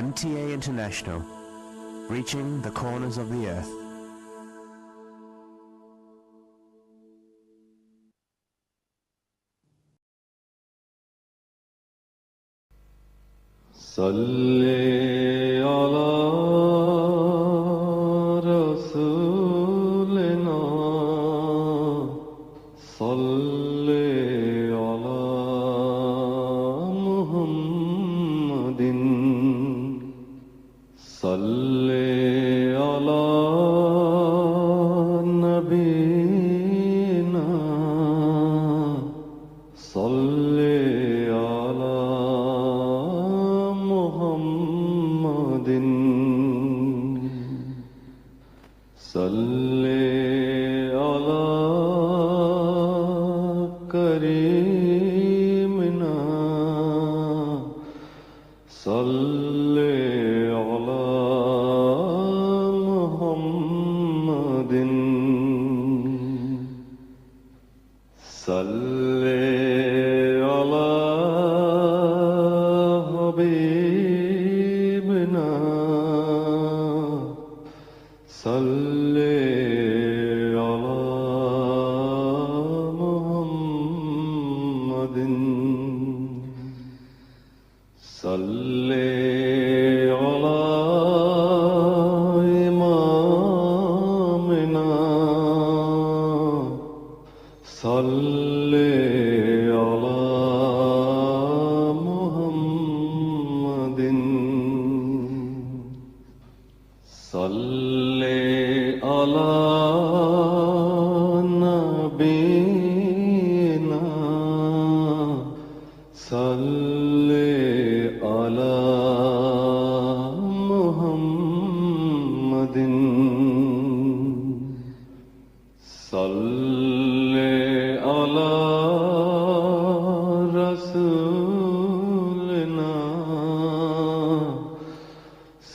MTA International, reaching the corners of the earth. صلی علی رسولنا صلی علی محمد صلی علی نبینا صلی علی محمد صلی علی کریمنا صلی علی محمد صلی علی حبیبنا صلی علی محمد صلی علی امامنا صلی علی محمد صلی علی نبینا صلی علی محمد صلی علی رسولنا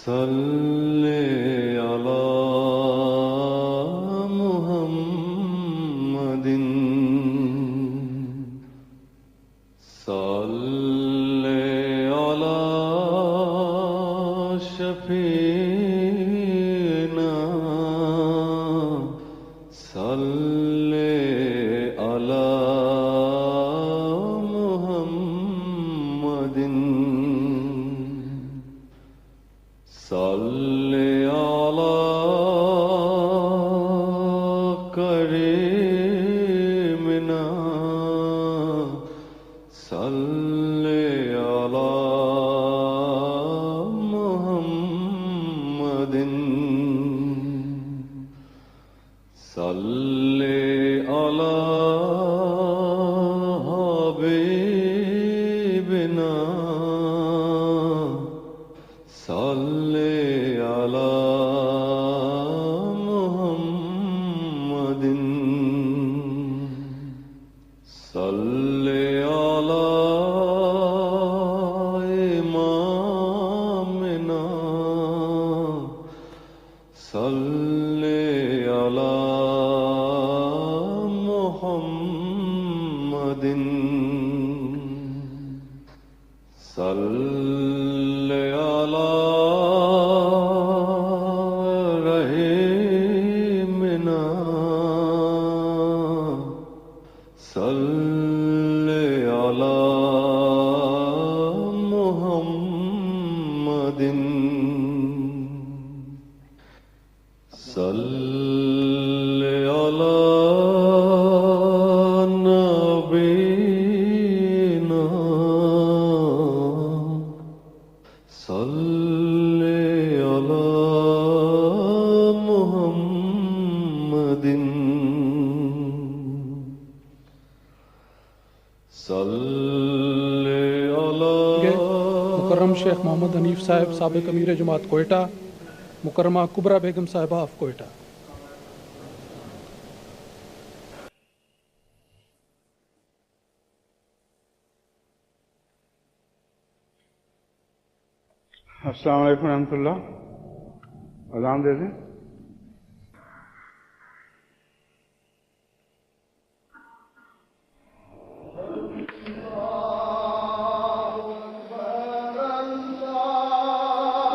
صلی علی محمد صلی علی شفیعنا صلی علی محمد صلی علی کریمنا صلی علی محمد صلی علی حبیبنا صلی علی محمد صلی علی امامنا صلی علی محمد صلی علی رحیمنا صلی علی محمد صلی علی نبینا صلی علی محمد صلی علی مکرم شیخ محمد حنیف صاحب سابق امیر جماعت کوئٹہ، مکرمہ کبرا بیگم صاحبہ آف کوئٹہ۔ السلام علیکم ورحمۃ اللہ۔ اذان دے دیں۔ اللہ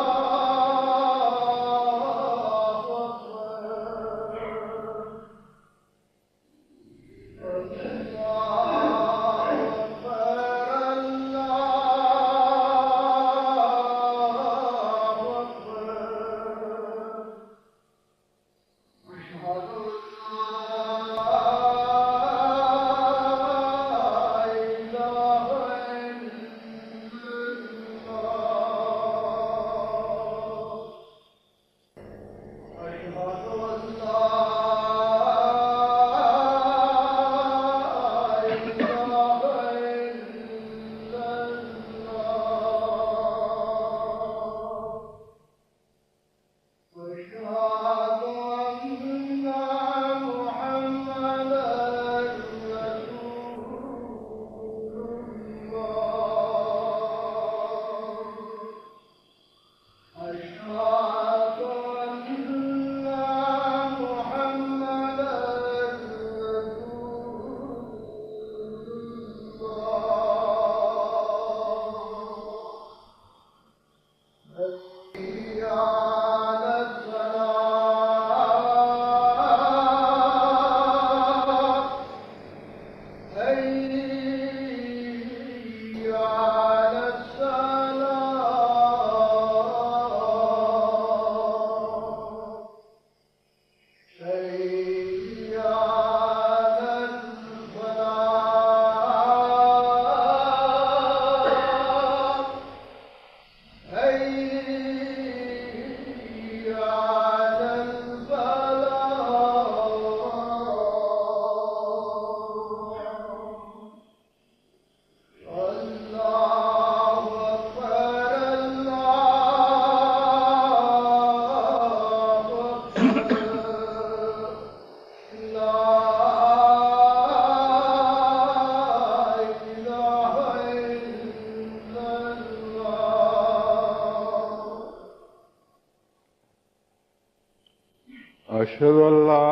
أشهد أن لا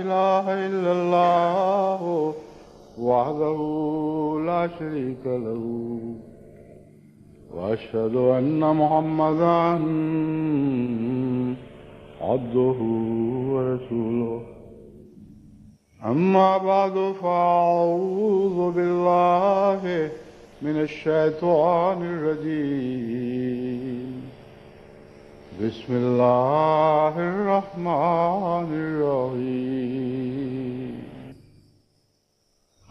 إله إلا الله وحده لا شريك له وأشهد أن محمدا عبده ورسوله أما بعد فأعوذ بالله من الشيطان الرجيم بسم الله الرحمن الرحيم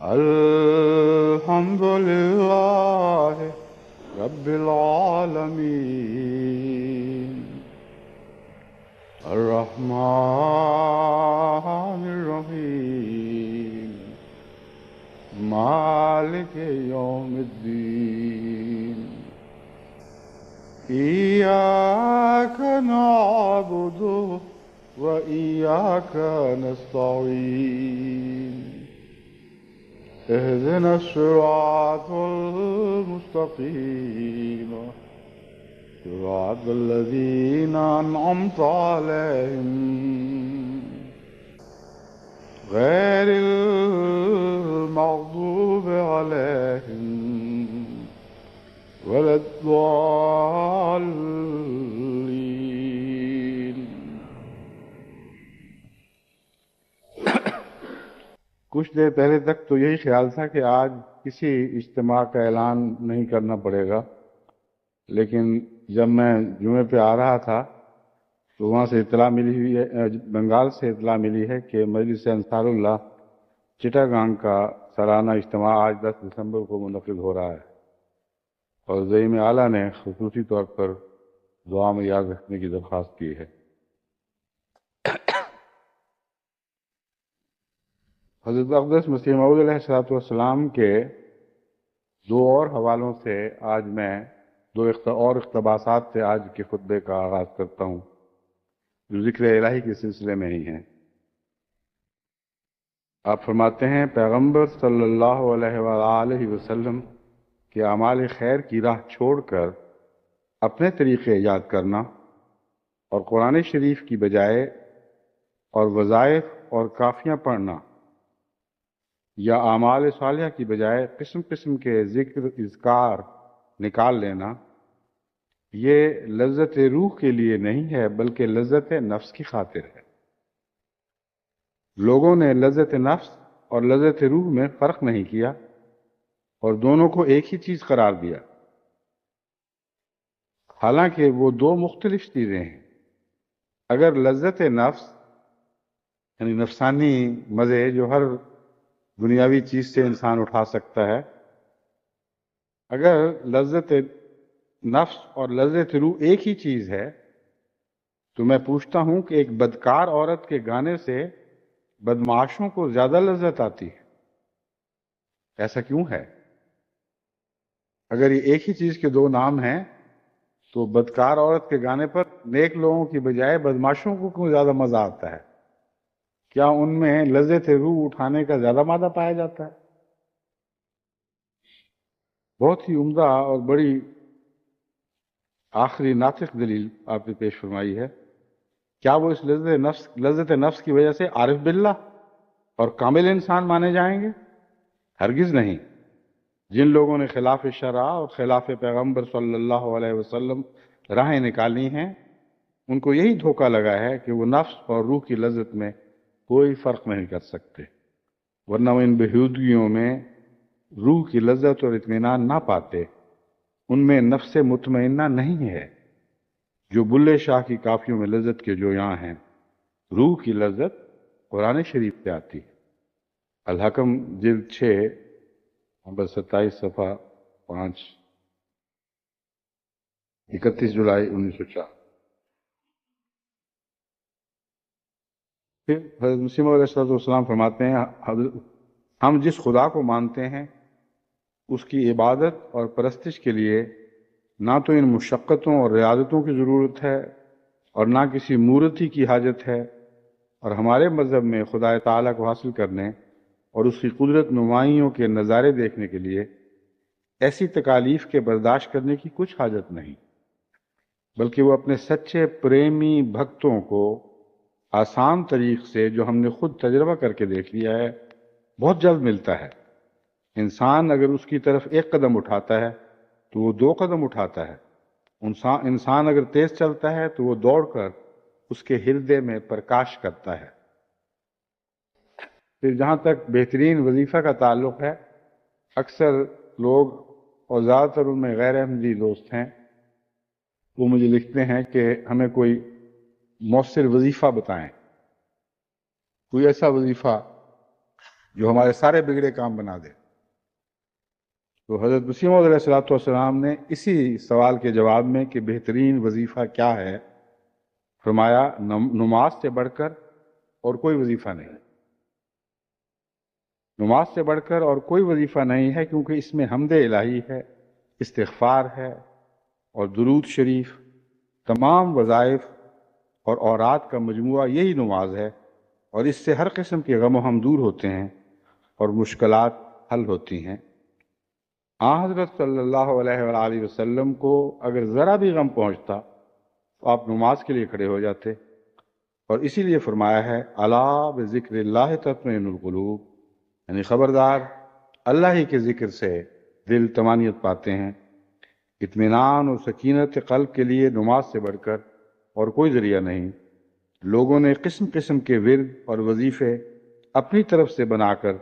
الحمد لله رب العالمين الرحمن الرحيم مالك يوم الدين إياك نعبد وإياك نستعين اهدنا الصراط المستقيم صراط الذين أنعمت عليهم غير المغضوب عليهم ولا الضالين. کچھ دیر پہلے تک تو یہی خیال تھا کہ آج کسی اجتماع کا اعلان نہیں کرنا پڑے گا، لیکن جب میں جمعے پہ آ رہا تھا تو وہاں سے اطلاع ملی ہوئی ہے، بنگال سے اطلاع ملی ہے کہ مجلس انصار اللہ چٹاگانگ کا سالانہ اجتماع آج 10 دسمبر کو منعقد ہو رہا ہے، اور زعیم اعلیٰ نے خصوصی طور پر دعا میں یاد رکھنے کی درخواست کی ہے۔ حضرت اقدس مسیح موعود علیہ السلام کے دو اور حوالوں سے آج میں دو اور اقتباسات سے آج کے خطبے کا آغاز کرتا ہوں، جو ذکر الہی کے سلسلے میں ہی ہیں۔ آپ فرماتے ہیں، پیغمبر صلی اللہ علیہ وآلہ وسلم کہ اعمال خیر کی راہ چھوڑ کر اپنے طریقے ایجاد کرنا اور قرآن شریف کی بجائے اور وظائف اور کافیاں پڑھنا یا اعمال صالحہ کی بجائے قسم قسم کے ذکر اذکار نکال لینا، یہ لذت روح کے لیے نہیں ہے بلکہ لذت نفس کی خاطر ہے۔ لوگوں نے لذت نفس اور لذت روح میں فرق نہیں کیا اور دونوں کو ایک ہی چیز قرار دیا، حالانکہ وہ دو مختلف چیزیں ہیں۔ اگر لذت نفس یعنی نفسانی مزے جو ہر دنیاوی چیز سے انسان اٹھا سکتا ہے، اگر لذت نفس اور لذت روح ایک ہی چیز ہے تو میں پوچھتا ہوں کہ ایک بدکار عورت کے گانے سے بدمعاشوں کو زیادہ لذت آتی ہے، ایسا کیوں ہے؟ اگر یہ ایک ہی چیز کے دو نام ہیں تو بدکار عورت کے گانے پر نیک لوگوں کی بجائے بدمعاشوں کو کیوں زیادہ مزہ آتا ہے؟ کیا ان میں لذت روح اٹھانے کا زیادہ مادہ پایا جاتا ہے؟ بہت ہی عمدہ اور بڑی آخری ناطق دلیل آپ نے پیش فرمائی ہے۔ کیا وہ اس لذت نفس کی وجہ سے عارف باللہ اور کامل انسان مانے جائیں گے؟ ہرگز نہیں۔ جن لوگوں نے خلاف شرع اور خلاف پیغمبر صلی اللہ علیہ وسلم راہیں نکالی ہیں، ان کو یہی دھوکہ لگا ہے کہ وہ نفس اور روح کی لذت میں کوئی فرق نہیں کر سکتے، ورنہ وہ ان بہودگیوں میں روح کی لذت اور اطمینان نہ پاتے۔ ان میں نفس مطمئنہ نہیں ہے جو بلے شاہ کی کافیوں میں لذت کے جو یہاں ہیں۔ روح کی لذت قرآن شریف سے آتی ہے۔ الحکم جلد 6 نمبر 27 صفحہ 5، 31 جولائی 1904۔ پھر حضرت مسیح موعود علیہ السلام فرماتے ہیں، ہم جس خدا کو مانتے ہیں اس کی عبادت اور پرستش کے لیے نہ تو ان مشقتوں اور ریاضتوں کی ضرورت ہے اور نہ کسی مورتی کی حاجت ہے، اور ہمارے مذہب میں خدا تعالیٰ کو حاصل کرنے اور اس کی قدرت نمائیوں کے نظارے دیکھنے کے لیے ایسی تکالیف کے برداشت کرنے کی کچھ حاجت نہیں، بلکہ وہ اپنے سچے پریمی بھکتوں کو آسان طریق سے جو ہم نے خود تجربہ کر کے دیکھ لیا ہے بہت جلد ملتا ہے۔ انسان اگر اس کی طرف ایک قدم اٹھاتا ہے تو وہ دو قدم اٹھاتا ہے۔ انسان اگر تیز چلتا ہے تو وہ دوڑ کر اس کے ہردے میں پرکاش کرتا ہے۔ پھر جہاں تک بہترین وظیفہ کا تعلق ہے، اکثر لوگ اور زیادہ تر ان میں غیر احمدی دوست ہیں، وہ مجھے لکھتے ہیں کہ ہمیں کوئی مؤثر وظیفہ بتائیں، کوئی ایسا وظیفہ جو ہمارے سارے بگڑے کام بنا دے۔ تو حضرت مسیح موعود علیہ الصلوۃ والسلام نے اسی سوال کے جواب میں کہ بہترین وظیفہ کیا ہے، فرمایا نماز سے بڑھ کر اور کوئی وظیفہ نہیں۔ نماز سے بڑھ کر اور کوئی وظیفہ نہیں ہے، کیونکہ اس میں حمد الہی ہے، استغفار ہے اور درود شریف، تمام وظائف اور اوراد کا مجموعہ یہی نماز ہے، اور اس سے ہر قسم کے غم و ہم دور ہوتے ہیں اور مشکلات حل ہوتی ہیں۔ حضرت صلی اللہ علیہ وآلہ وسلم کو اگر ذرا بھی غم پہنچتا تو آپ نماز کے لیے کھڑے ہو جاتے، اور اسی لیے فرمایا ہے الا بذکر اللہ تطمئن القلوب، یعنی خبردار، اللہ ہی کے ذکر سے دل طمانینت پاتے ہیں۔ اطمینان اور سکینت قلب کے لیے نماز سے بڑھ کر اور کوئی ذریعہ نہیں۔ لوگوں نے قسم قسم کے ورد اور وظیفے اپنی طرف سے بنا کر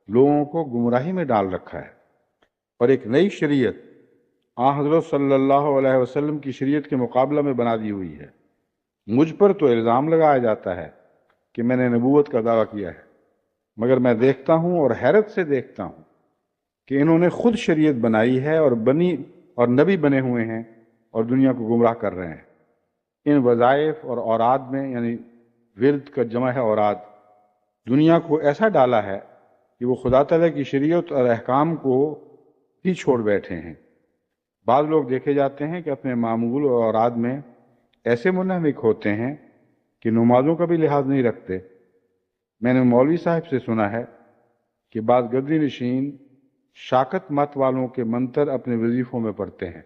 لوگوں کو گمراہی میں ڈال رکھا ہے، اور ایک نئی شریعت حضرت صلی اللہ علیہ وسلم کی شریعت کے مقابلہ میں بنا دی ہوئی ہے۔ مجھ پر تو الزام لگایا جاتا ہے کہ میں نے نبوت کا دعویٰ کیا ہے، مگر میں دیکھتا ہوں اور حیرت سے دیکھتا ہوں کہ انہوں نے خود شریعت بنائی ہے اور نبی بنے ہوئے ہیں اور دنیا کو گمراہ کر رہے ہیں۔ ان وظائف اور اوراد میں، یعنی ورد کا جمع ہے اوراد، دنیا کو ایسا ڈالا ہے کہ وہ خدا تعالیٰ کی شریعت اور احکام کو ہی چھوڑ بیٹھے ہیں۔ بعض لوگ دیکھے جاتے ہیں کہ اپنے معمول اور اوراد میں ایسے منہمک ہوتے ہیں کہ نمازوں کا بھی لحاظ نہیں رکھتے۔ میں نے مولوی صاحب سے سنا ہے کہ بعض گدی نشین شاکت مت والوں کے منتر اپنے وظیفوں میں پڑھتے ہیں۔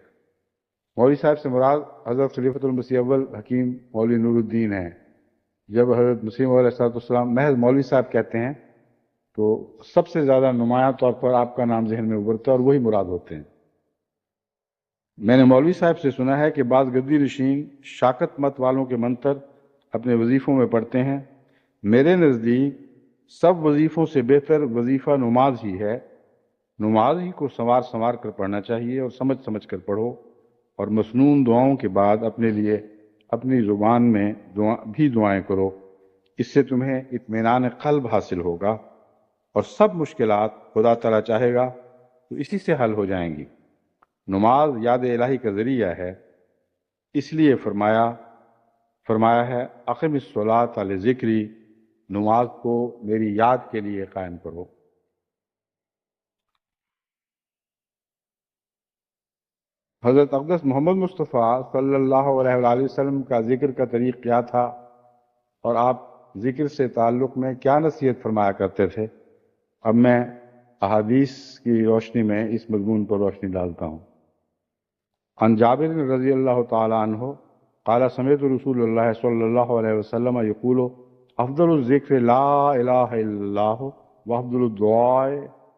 مولوی صاحب سے مراد حضرت خلیفۃ المسیح اول حکیم مولوی نور الدین ہیں۔ جب حضرت مسیح موعود علیہ السلام محض مولوی صاحب کہتے ہیں تو سب سے زیادہ نمایاں طور پر آپ کا نام ذہن میں ابھرتا ہے اور وہی مراد ہوتے ہیں۔ میں نے مولوی صاحب سے سنا ہے کہ بعض گدی نشین شاکت مت والوں کے منتر اپنے وظیفوں میں پڑھتے ہیں۔ میرے نزدیک سب وظیفوں سے بہتر وظیفہ نماز ہی ہے۔ نماز ہی کو سنوار سنوار کر پڑھنا چاہیے اور سمجھ سمجھ کر پڑھو، اور مسنون دعاؤں کے بعد اپنے لیے اپنی زبان میں بھی دعائیں کرو۔ اس سے تمہیں اطمینان قلب حاصل ہوگا، اور سب مشکلات خدا تعالیٰ چاہے گا تو اسی سے حل ہو جائیں گی۔ نماز یاد الہی کا ذریعہ ہے، اس لیے فرمایا ہے اقم الصلاۃ علی ذکری، نماز کو میری یاد کے لیے قائم کرو۔ حضرت اقدس محمد مصطفیٰ صلی اللہ علیہ وآلہ وسلم کا ذکر کا طریق کیا تھا، اور آپ ذکر سے تعلق میں کیا نصیحت فرمایا کرتے تھے؟ اب میں احادیث کی روشنی میں اس مضمون پر روشنی ڈالتا ہوں۔ عن جابر رضی اللہ تعالی عنہ قال سمعت رسول اللہ صلی اللہ علیہ وسلم یقول افضل الذکر لا الہ الا اللہ وافضل الدعاء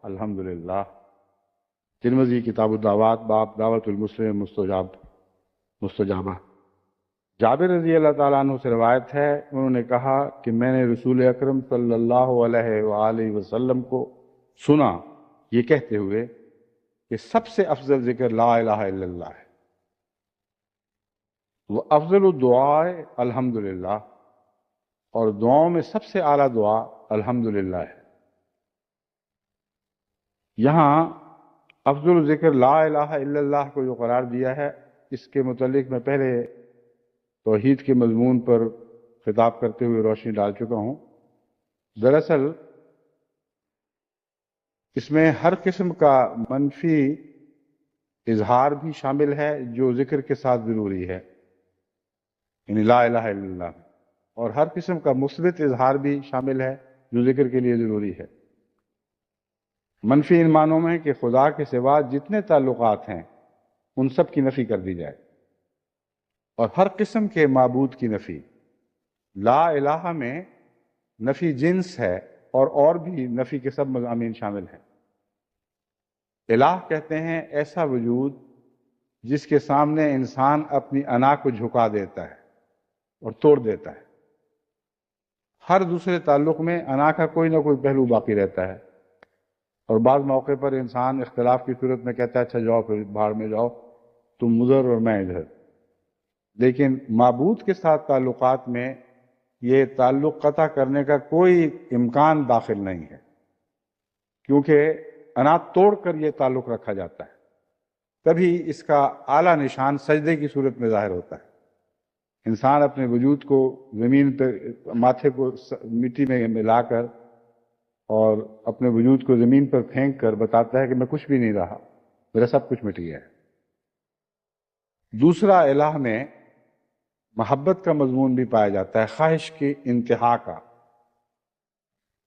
الحمدللہ۔ ترمذی کتاب الدعوات باب دعوت المسلم مستجابہ۔ جابر رضی اللہ تعالیٰ عنہ سے روایت ہے، انہوں نے کہا کہ میں نے رسول اکرم صلی اللہ علیہ وآلہ وسلم کو سنا یہ کہتے ہوئے کہ سب سے افضل ذکر لا الہ الا اللہ ہے، وہ افضل الدعاء الحمدللہ، اور دعاؤں میں سب سے اعلیٰ دعا الحمدللہ ہے۔ یہاں افضل ذکر لا الہ الا اللہ کو جو قرار دیا ہے، اس کے متعلق میں پہلے توحید کے مضمون پر خطاب کرتے ہوئے روشنی ڈال چکا ہوں۔ دراصل اس میں ہر قسم کا منفی اظہار بھی شامل ہے جو ذکر کے ساتھ ضروری ہے، یعنی لا الہ الا اللہ، اور ہر قسم کا مثبت اظہار بھی شامل ہے جو ذکر کے لیے ضروری ہے۔ منفی ان معنوں میں کہ خدا کے سوا جتنے تعلقات ہیں ان سب کی نفی کر دی جائے، اور ہر قسم کے معبود کی نفی، لا الہ میں نفی جنس ہے اور بھی نفی کے سب مضامین شامل ہیں۔ الہ کہتے ہیں ایسا وجود جس کے سامنے انسان اپنی انا کو جھکا دیتا ہے اور توڑ دیتا ہے۔ ہر دوسرے تعلق میں انا کا کوئی نہ کوئی پہلو باقی رہتا ہے، اور بعض موقع پر انسان اختلاف کی صورت میں کہتا ہے اچھا جاؤ پھر بھاڑ میں جاؤ، تم ادھر اور میں ادھر۔ لیکن معبود کے ساتھ تعلقات میں یہ تعلق قطع کرنے کا کوئی امکان داخل نہیں ہے، کیونکہ انا توڑ کر یہ تعلق رکھا جاتا ہے، تبھی اس کا اعلیٰ نشان سجدے کی صورت میں ظاہر ہوتا ہے۔ انسان اپنے وجود کو زمین پہ، ماتھے کو مٹی میں ملا کر اور اپنے وجود کو زمین پر پھینک کر بتاتا ہے کہ میں کچھ بھی نہیں رہا، میرا سب کچھ مٹ گیا ہے۔ دوسرا الہ میں محبت کا مضمون بھی پایا جاتا ہے، خواہش کی انتہا کا،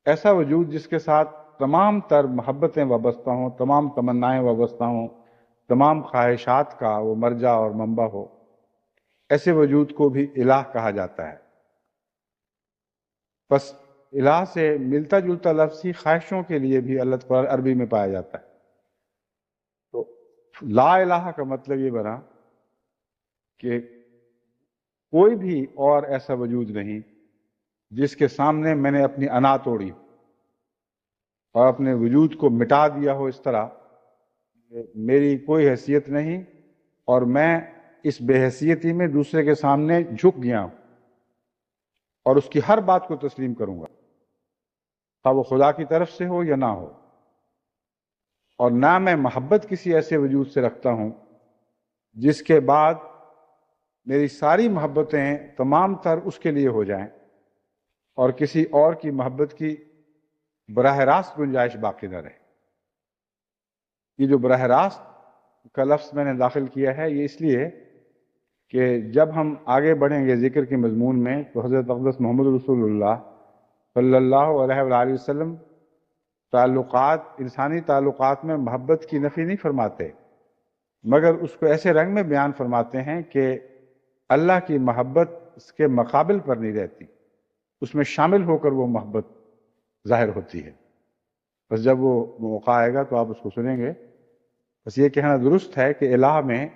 ایسا وجود جس کے ساتھ تمام تر محبتیں وابستہ ہوں، تمام تمنائیں وابستہ ہوں، تمام خواہشات کا وہ مرجع اور منبع ہو، ایسے وجود کو بھی الہ کہا جاتا ہے۔ پس الہ سے ملتا جلتا لفظ ہی خواہشوں کے لیے بھی اللہ تعالیٰ عربی میں پایا جاتا ہے۔ تو لا الہ کا مطلب یہ بنا کہ کوئی بھی اور ایسا وجود نہیں جس کے سامنے میں نے اپنی انا توڑی اور اپنے وجود کو مٹا دیا ہو اس طرح کہ میری کوئی حیثیت نہیں اور میں اس بے حیثیتی میں دوسرے کے سامنے جھک گیا ہوں اور اس کی ہر بات کو تسلیم کروں گا، خواہ وہ خدا کی طرف سے ہو یا نہ ہو۔ اور نہ میں محبت کسی ایسے وجود سے رکھتا ہوں جس کے بعد میری ساری محبتیں تمام تر اس کے لیے ہو جائیں اور کسی اور کی محبت کی براہ راست گنجائش باقی نہ رہے۔ یہ جو براہ راست کا لفظ میں نے داخل کیا ہے یہ اس لیے کہ جب ہم آگے بڑھیں گے ذکر کے مضمون میں تو حضرت اقدس محمد رسول اللہ صلی اللہ علیہ وآلہ وسلم تعلقات، انسانی تعلقات میں محبت کی نفی نہیں فرماتے، مگر اس کو ایسے رنگ میں بیان فرماتے ہیں کہ اللہ کی محبت اس کے مقابل پر نہیں رہتی، اس میں شامل ہو کر وہ محبت ظاہر ہوتی ہے۔ بس جب وہ موقع آئے گا تو آپ اس کو سنیں گے۔ بس یہ کہنا درست ہے کہ الہ میں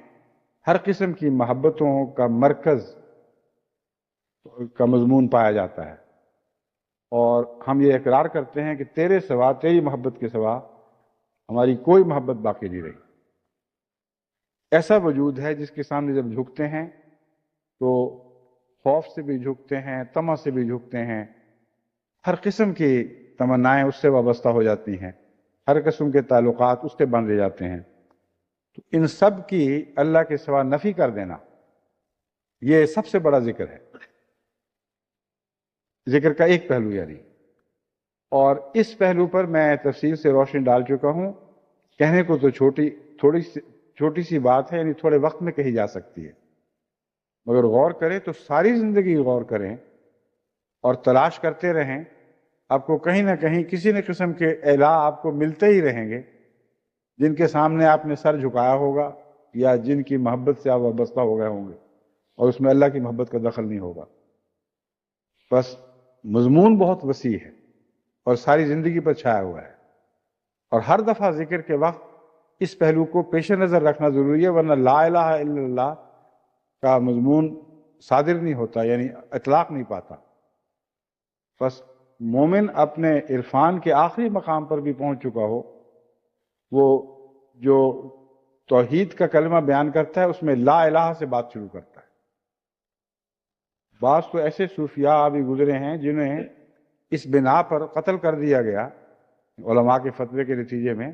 ہر قسم کی محبتوں کا مرکز کا مضمون پایا جاتا ہے، اور ہم یہ اقرار کرتے ہیں کہ تیرے سوا، تیری محبت کے سوا ہماری کوئی محبت باقی نہیں رہی۔ ایسا وجود ہے جس کے سامنے جب جھکتے ہیں تو خوف سے بھی جھکتے ہیں، طمع سے بھی جھکتے ہیں، ہر قسم کی تمنائیں اس سے وابستہ ہو جاتی ہیں، ہر قسم کے تعلقات اس سے بن جاتے ہیں۔ تو ان سب کی اللہ کے سوا نفی کر دینا یہ سب سے بڑا ذکر ہے، ذکر کا ایک پہلو یعنی، اور اس پہلو پر میں تفصیل سے روشنی ڈال چکا ہوں۔ کہنے کو تو چھوٹی سی بات ہے، یعنی تھوڑے وقت میں کہی جا سکتی ہے، مگر غور کریں تو ساری زندگی غور کریں اور تلاش کرتے رہیں، آپ کو کہیں نہ کہیں کسی نہ قسم کے الہ آپ کو ملتے ہی رہیں گے جن کے سامنے آپ نے سر جھکایا ہوگا یا جن کی محبت سے آپ وابستہ ہو گئے ہوں گے، اور اس میں اللہ کی محبت کا دخل نہیں ہوگا۔ بس مضمون بہت وسیع ہے اور ساری زندگی پر چھایا ہوا ہے، اور ہر دفعہ ذکر کے وقت اس پہلو کو پیش نظر رکھنا ضروری ہے، ورنہ لا الہ الا اللہ کا مضمون صادر نہیں ہوتا، یعنی اطلاق نہیں پاتا۔ بس مومن اپنے عرفان کے آخری مقام پر بھی پہنچ چکا ہو، وہ جو توحید کا کلمہ بیان کرتا ہے اس میں لا الہ سے بات شروع کرتا ہے۔ بعض تو ایسے صوفیاء بھی گزرے ہیں جنہیں اس بنا پر قتل کر دیا گیا علماء کے فتوے کے نتیجے میں،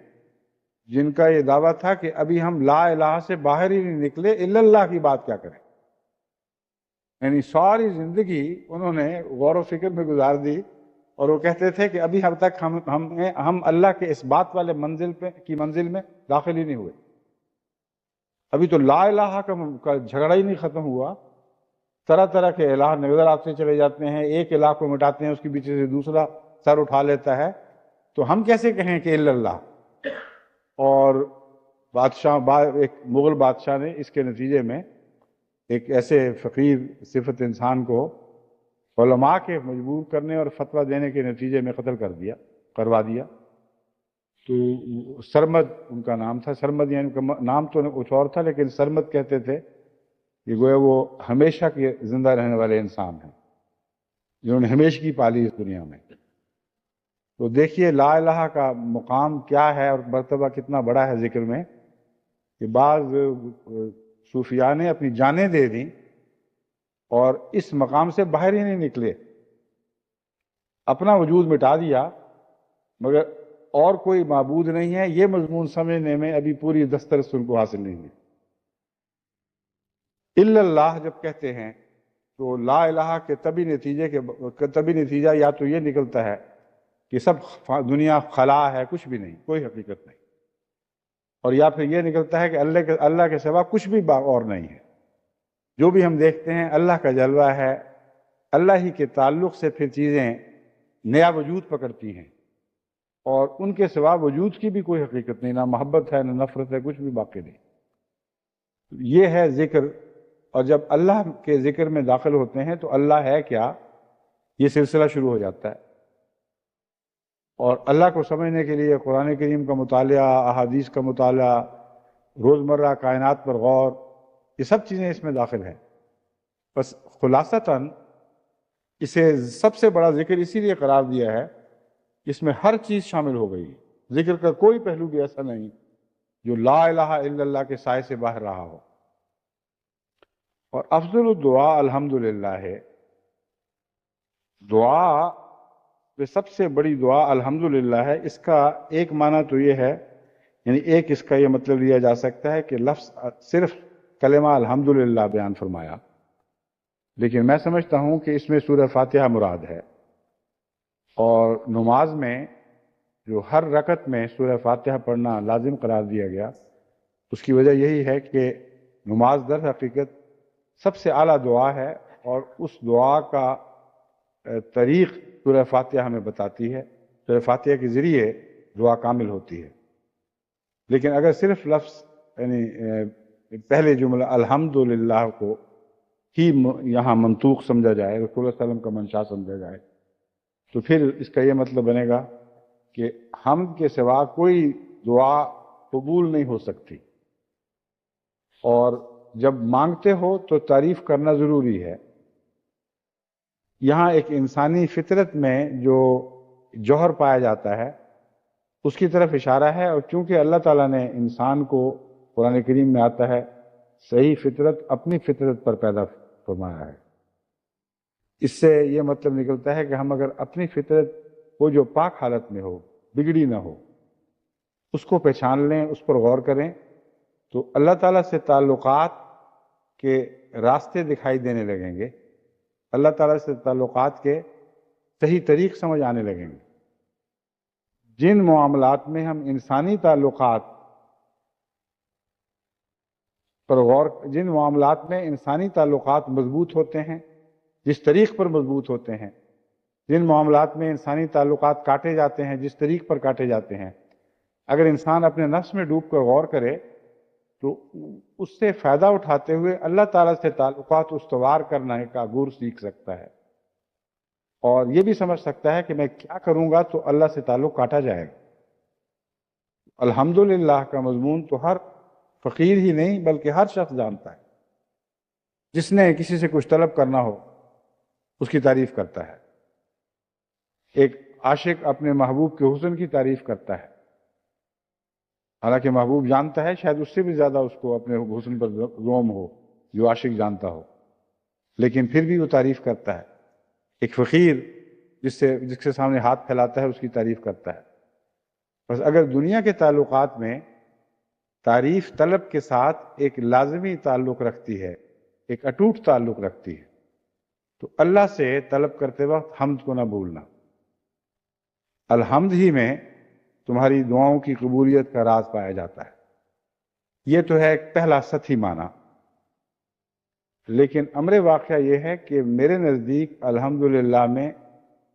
جن کا یہ دعویٰ تھا کہ ابھی ہم لا الہ سے باہر ہی نہیں نکلے، الا اللہ کی بات کیا کریں۔ یعنی ساری زندگی انہوں نے غور و فکر میں گزار دی، اور وہ کہتے تھے کہ ابھی اب تک ہم اللہ کے اس بات والے منزل میں داخل ہی نہیں ہوئے، ابھی تو لا الہ کا جھگڑا ہی نہیں ختم ہوا، طرح طرح کے الہ نظر آتے چلے جاتے ہیں، ایک الہ کو مٹاتے ہیں اس کے پیچھے سے دوسرا سر اٹھا لیتا ہے، تو ہم کیسے کہیں کہ الا اللہ۔ اور ایک مغل بادشاہ نے اس کے نتیجے میں ایک ایسے فقیر صفت انسان کو علماء کے مجبور کرنے اور فتویٰ دینے کے نتیجے میں قتل کروا دیا۔ تو سرمد ان کا نام تھا، سرمد یعنی ان کا نام تو کچھ اور تھا، لیکن سرمد کہتے تھے کہ گویا وہ ہمیشہ کے زندہ رہنے والے انسان ہیں جنہوں نے ہمیشہ کی پالی اس دنیا میں۔ تو دیکھیے لا الہ کا مقام کیا ہے اور مرتبہ کتنا بڑا ہے ذکر میں، کہ بعض صوفیاء نے اپنی جانیں دے دیں اور اس مقام سے باہر ہی نہیں نکلے، اپنا وجود مٹا دیا، مگر اور کوئی معبود نہیں ہے یہ مضمون سمجھنے میں ابھی پوری دسترس ان کو حاصل نہیں ہوئی۔ الا اللہ جب کہتے ہیں تو لا الہ کے طبی نتیجہ یا تو یہ نکلتا ہے کہ سب دنیا خلا ہے، کچھ بھی نہیں، کوئی حقیقت نہیں، اور یا پھر یہ نکلتا ہے کہ اللہ کے سوا کچھ بھی اور نہیں ہے، جو بھی ہم دیکھتے ہیں اللہ کا جلوہ ہے، اللہ ہی کے تعلق سے پھر چیزیں نیا وجود پکڑتی ہیں، اور ان کے سوا وجود کی بھی کوئی حقیقت نہیں، نہ محبت ہے نہ نفرت ہے، کچھ بھی باقی نہیں۔ یہ ہے ذکر، اور جب اللہ کے ذکر میں داخل ہوتے ہیں تو اللہ ہے کیا، یہ سلسلہ شروع ہو جاتا ہے۔ اور اللہ کو سمجھنے کے لیے قرآن کریم کا مطالعہ، احادیث کا مطالعہ، روزمرہ کائنات پر غور، یہ سب چیزیں اس میں داخل ہیں۔ بس خلاصتاً اسے سب سے بڑا ذکر اسی لیے قرار دیا ہے، اس میں ہر چیز شامل ہو گئی، ذکر کا کوئی پہلو بھی ایسا نہیں جو لا الہ الا اللہ کے سائے سے باہر رہا ہو۔ اور افضل الدعا الحمدللہ ہے، دعا میں سب سے بڑی دعا الحمدللہ ہے۔ اس کا ایک معنی تو یہ ہے، یعنی ایک اس کا یہ مطلب لیا جا سکتا ہے کہ لفظ صرف کلمہ الحمدللہ بیان فرمایا، لیکن میں سمجھتا ہوں کہ اس میں سورہ فاتحہ مراد ہے، اور نماز میں جو ہر رکعت میں سورہ فاتحہ پڑھنا لازم قرار دیا گیا، اس کی وجہ یہی ہے کہ نماز در حقیقت سب سے اعلیٰ دعا ہے، اور اس دعا کا طریق سورہ فاتحہ ہمیں بتاتی ہے۔ سورہ فاتحہ کے ذریعے دعا کامل ہوتی ہے۔ لیکن اگر صرف لفظ یعنی پہلے جملہ الحمدللہ کو ہی یہاں منطوق سمجھا جائے، رسول اللہ صلی اللہ علیہ وسلم کا منشا سمجھا جائے، تو پھر اس کا یہ مطلب بنے گا کہ حمد کے سوا کوئی دعا قبول نہیں ہو سکتی، اور جب مانگتے ہو تو تعریف کرنا ضروری ہے۔ یہاں ایک انسانی فطرت میں جو جوہر پایا جاتا ہے اس کی طرف اشارہ ہے، اور چونکہ اللہ تعالیٰ نے انسان کو قرآن کریم میں آتا ہے صحیح فطرت اپنی فطرت پر پیدا فرمایا ہے، اس سے یہ مطلب نکلتا ہے کہ ہم اگر اپنی فطرت کو جو پاک حالت میں ہو، بگڑی نہ ہو، اس کو پہچان لیں، اس پر غور کریں، تو اللہ تعالیٰ سے تعلقات کے راستے دکھائی دینے لگیں گے، اللہ تعالیٰ سے تعلقات کے صحیح طریق سمجھ آنے لگیں گے۔ جن معاملات میں ہم انسانی تعلقات پر جن معاملات میں انسانی تعلقات مضبوط ہوتے ہیں، جس طریق پر مضبوط ہوتے ہیں، جن معاملات میں انسانی تعلقات کاٹے جاتے ہیں، جس طریق پر کاٹے جاتے ہیں، اگر انسان اپنے نفس میں ڈوب کر غور کرے تو اس سے فائدہ اٹھاتے ہوئے اللہ تعالیٰ سے تعلقات استوار کرنے کا گر سیکھ سکتا ہے، اور یہ بھی سمجھ سکتا ہے کہ میں کیا کروں گا تو اللہ سے تعلق کاٹا جائے گا۔ الحمدللہ کا مضمون تو ہر فقیر ہی نہیں بلکہ ہر شخص جانتا ہے، جس نے کسی سے کچھ طلب کرنا ہو اس کی تعریف کرتا ہے۔ ایک عاشق اپنے محبوب کے حسن کی تعریف کرتا ہے، حالانکہ محبوب جانتا ہے شاید اس سے بھی زیادہ اس کو اپنے حسن پر زوم ہو جو عاشق جانتا ہو، لیکن پھر بھی وہ تعریف کرتا ہے۔ ایک فقیر جس کے سامنے ہاتھ پھیلاتا ہے اس کی تعریف کرتا ہے۔ بس اگر دنیا کے تعلقات میں تعریف طلب کے ساتھ ایک لازمی تعلق رکھتی ہے، ایک اٹوٹ تعلق رکھتی ہے، تو اللہ سے طلب کرتے وقت حمد کو نہ بھولنا۔ الحمد ہی میں تمہاری دعاؤں کی قبولیت کا راز پایا جاتا ہے۔ یہ تو ہے ایک پہلا سطحی معنی، لیکن امر واقعہ یہ ہے کہ میرے نزدیک الحمدللہ میں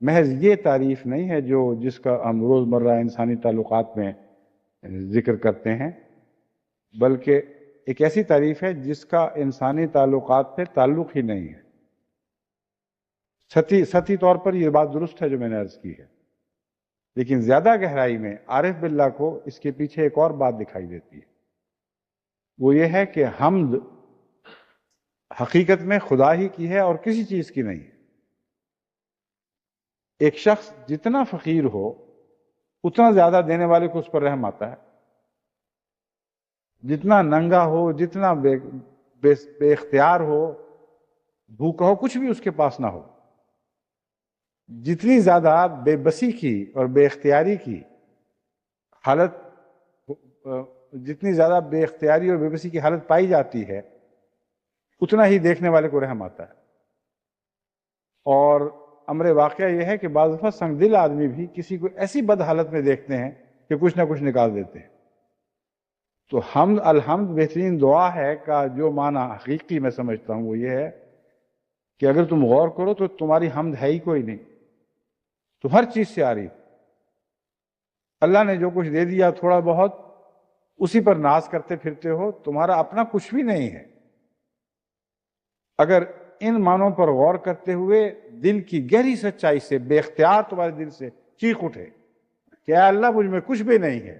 محض یہ تعریف نہیں ہے جس کا ہم روزمرہ انسانی تعلقات میں ذکر کرتے ہیں، بلکہ ایک ایسی تعریف ہے جس کا انسانی تعلقات سے تعلق ہی نہیں ہے، سطحی طور پر یہ بات درست ہے جو میں نے عرض کی ہے، لیکن زیادہ گہرائی میں عارف باللہ کو اس کے پیچھے ایک اور بات دکھائی دیتی ہے، وہ یہ ہے کہ حمد حقیقت میں خدا ہی کی ہے اور کسی چیز کی نہیں ہے۔ ایک شخص جتنا فقیر ہو اتنا زیادہ دینے والے کو اس پر رحم آتا ہے، جتنا ننگا ہو، جتنا بے اختیار ہو، بھوکا ہو، کچھ بھی اس کے پاس نہ ہو، جتنی زیادہ بے بسی کی اور بے اختیاری کی حالت، جتنی زیادہ بے اختیاری اور بے بسی کی حالت پائی جاتی ہے اتنا ہی دیکھنے والے کو رحم آتا ہے۔ اور امر واقعہ یہ ہے کہ بعض دفعہ سنگ دل آدمی بھی کسی کو ایسی بد حالت میں دیکھتے ہیں کہ کچھ نہ کچھ نکال دیتے ہیں۔ تو حمد الحمد بہترین دعا ہے کا جو معنی حقیقی میں سمجھتا ہوں وہ یہ ہے کہ اگر تم غور کرو تو تمہاری حمد ہے ہی کوئی نہیں، تو ہر چیز سے آ رہی، اللہ نے جو کچھ دے دیا تھوڑا بہت اسی پر ناز کرتے پھرتے ہو، تمہارا اپنا کچھ بھی نہیں ہے۔ اگر ان معنوں پر غور کرتے ہوئے دل کی گہری سچائی سے بے اختیار تمہارے دل سے چیخ اٹھے کہ اے اللہ مجھ میں کچھ بھی نہیں ہے،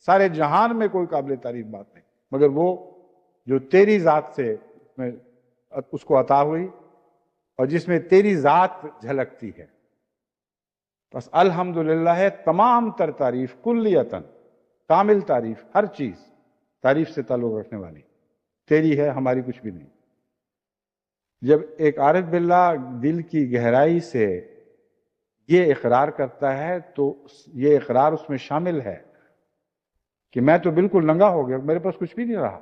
سارے جہان میں کوئی قابل تعریف بات نہیں مگر وہ جو تیری ذات سے اس کو عطا ہوئی اور جس میں تیری ذات جھلکتی ہے، بس الحمدللہ ہے تمام تر تعریف، کلیتاً کامل تعریف، ہر چیز تعریف سے تعلق رکھنے والی تیری ہے، ہماری کچھ بھی نہیں۔ جب ایک عارف باللہ دل کی گہرائی سے یہ اقرار کرتا ہے تو یہ اقرار اس میں شامل ہے کہ میں تو بالکل ننگا ہو گیا، میرے پاس کچھ بھی نہیں رہا،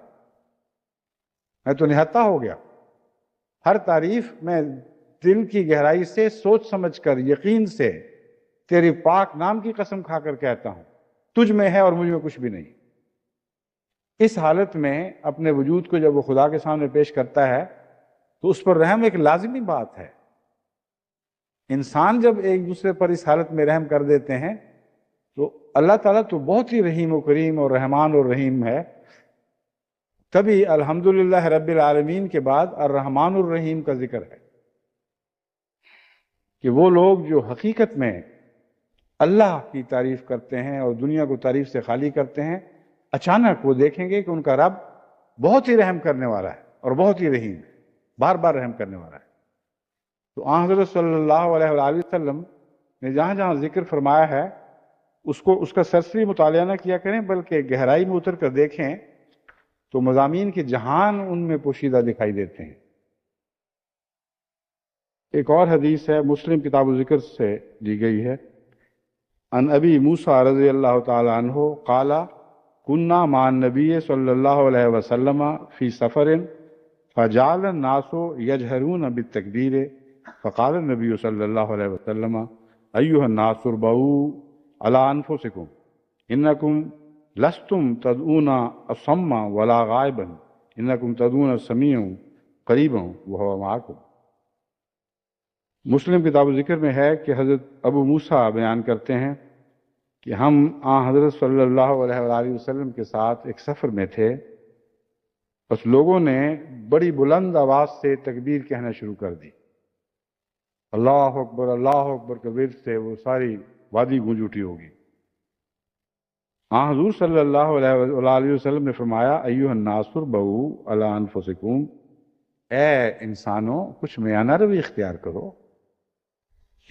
میں تو نہتا ہو گیا، ہر تعریف میں دل کی گہرائی سے سوچ سمجھ کر یقین سے تیری پاک نام کی قسم کھا کر کہتا ہوں تجھ میں ہے اور مجھ میں کچھ بھی نہیں۔ اس حالت میں اپنے وجود کو جب وہ خدا کے سامنے پیش کرتا ہے تو اس پر رحم ایک لازمی بات ہے۔ انسان جب ایک دوسرے پر اس حالت میں رحم کر دیتے ہیں تو اللہ تعالیٰ تو بہت ہی رحیم و کریم اور رحمان اور رحیم ہے، تبھی الحمدللہ رب العالمین کے بعد الرحمن الرحیم کا ذکر ہے کہ وہ لوگ جو حقیقت میں اللہ کی تعریف کرتے ہیں اور دنیا کو تعریف سے خالی کرتے ہیں، اچانک وہ دیکھیں گے کہ ان کا رب بہت ہی رحم کرنے والا ہے اور بہت ہی رحیم ہے، بار بار رحم کرنے والا ہے۔ تو آن حضرت صلی اللہ علیہ وآلہ وسلم نے جہاں جہاں ذکر فرمایا ہے اس کا سرسری مطالعہ نہ کیا کریں بلکہ گہرائی میں اتر کر دیکھیں تو مضامین کے جہان ان میں پوشیدہ دکھائی دیتے ہیں۔ ایک اور حدیث ہے، مسلم کتاب الذکر سے دی گئی ہے، عن ابی موسیٰ رضی اللہ تعالی عنہ قال كنا مع النبی صلی اللہ علیہ وسلم فی سفر فجعل الناس یجہرون بالتکبیر فقال النبی صلی اللہ علیہ وسلم ایھا الناس اربعوا علی انفسکم انکم لستم تدعون اصم ولا غائبا انکم تدعون سمیع قریبا وہو معکم۔ مسلم کتاب ذکر میں ہے کہ حضرت ابو موسیٰ بیان کرتے ہیں کہ ہم حضرت صلی اللہ علیہ وآلہ وسلم کے ساتھ ایک سفر میں تھے، بس لوگوں نے بڑی بلند آواز سے تکبیر کہنا شروع کر دی، اللہ اکبر کے ورد سے وہ ساری وادی گونج اٹھی ہوگی۔ حضور صلی اللہ علیہ وآلہ وسلم نے فرمایا ایھا الناس اربعوا علی انفسکم، اے انسانوں کچھ میانہ روی اختیار کرو،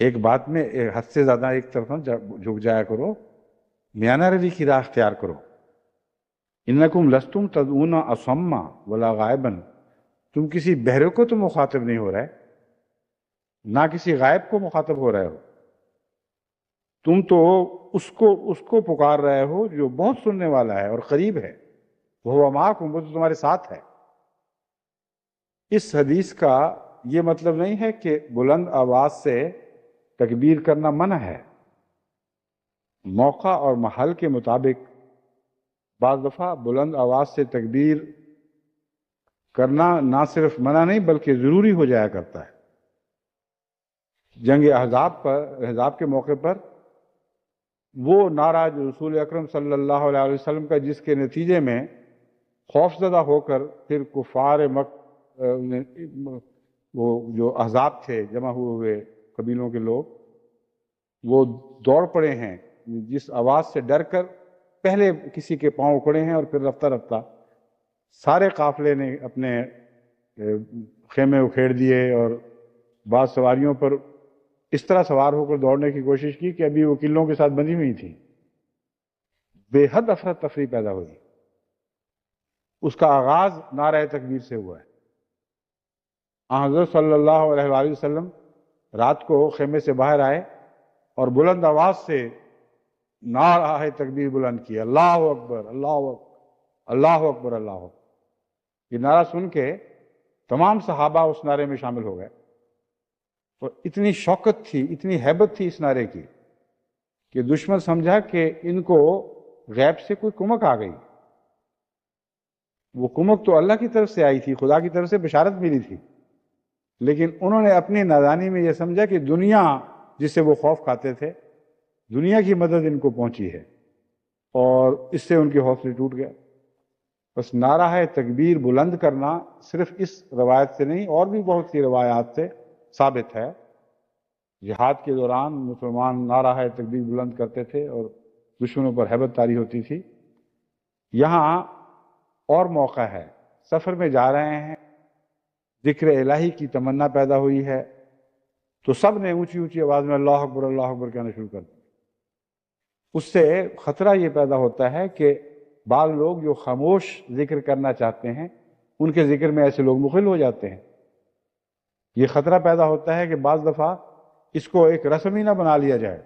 ایک بات میں حد سے زیادہ ایک طرف جھک جایا کرو، میانہ روی کی راہ اختیار کرو۔ انکم لستم تدعون اصم ولا غائبا، تم کسی بہرے کو تو مخاطب نہیں ہو رہے، نہ کسی غائب کو مخاطب ہو رہے ہو، تم تو اس کو پکار رہے ہو جو بہت سننے والا ہے اور قریب ہے، وہ معکم، وہ تو تمہارے ساتھ ہے۔ اس حدیث کا یہ مطلب نہیں ہے کہ بلند آواز سے تکبیر کرنا منع ہے، موقع اور محل کے مطابق بعض دفعہ بلند آواز سے تکبیر کرنا نہ صرف منع نہیں بلکہ ضروری ہو جایا کرتا ہے۔ جنگ احزاب کے موقع پر وہ نعرہ جو رسول اکرم صلی اللہ علیہ وسلم کا جس کے نتیجے میں خوف زدہ ہو کر پھر کفار وہ جو احزاب تھے جمع ہوئے قبیلوں کے لوگ وہ دوڑ پڑے ہیں، جس آواز سے ڈر کر پہلے کسی کے پاؤں اکڑے ہیں، اور پھر رفتہ رفتہ سارے قافلے نے اپنے خیمے اکھیڑ دیے، اور بعض سواریوں پر اس طرح سوار ہو کر دوڑنے کی کوشش کی کہ ابھی وہ قلوں کے ساتھ بندھی ہوئی تھی۔ بے حد افراتفری پیدا ہوئی۔ اس کا آغاز نعرہ تکبیر سے ہوا ہے۔ حضرت صلی اللہ علیہ وآلہ وسلم رات کو خیمے سے باہر آئے اور بلند آواز سے نعرہ تکبیر بلند کیا، اللہ اکبر اللہ اکبر اللہ اکبر اللہ اکبر۔ یہ نعرہ سن کے تمام صحابہ اس نعرے میں شامل ہو گئے، اور اتنی شوکت تھی، اتنی ہیبت تھی اس نعرے کی کہ دشمن سمجھا کہ ان کو غیب سے کوئی کمک آ گئی۔ وہ کمک تو اللہ کی طرف سے آئی تھی، خدا کی طرف سے بشارت ملی تھی، لیکن انہوں نے اپنی نادانی میں یہ سمجھا کہ دنیا جس سے وہ خوف کھاتے تھے، دنیا کی مدد ان کو پہنچی ہے، اور اس سے ان کے حوصلے ٹوٹ گئے۔ بس نعرہ تکبیر بلند کرنا صرف اس روایت سے نہیں، اور بھی بہت سی روایات سے ثابت ہے۔ جہاد کے دوران مسلمان نعرہ تکبیر بلند کرتے تھے اور دشمنوں پر ہیبت طاری ہوتی تھی۔ یہاں اور موقع ہے، سفر میں جا رہے ہیں، ذکر الہی کی تمنا پیدا ہوئی ہے، تو سب نے اونچی اونچی آواز میں اللہ اکبر کہنا شروع کر دیا۔ اس سے خطرہ یہ پیدا ہوتا ہے کہ بعض لوگ جو خاموش ذکر کرنا چاہتے ہیں، ان کے ذکر میں ایسے لوگ مخل ہو جاتے ہیں۔ یہ خطرہ پیدا ہوتا ہے کہ بعض دفعہ اس کو ایک رسم ہی نہ بنا لیا جائے،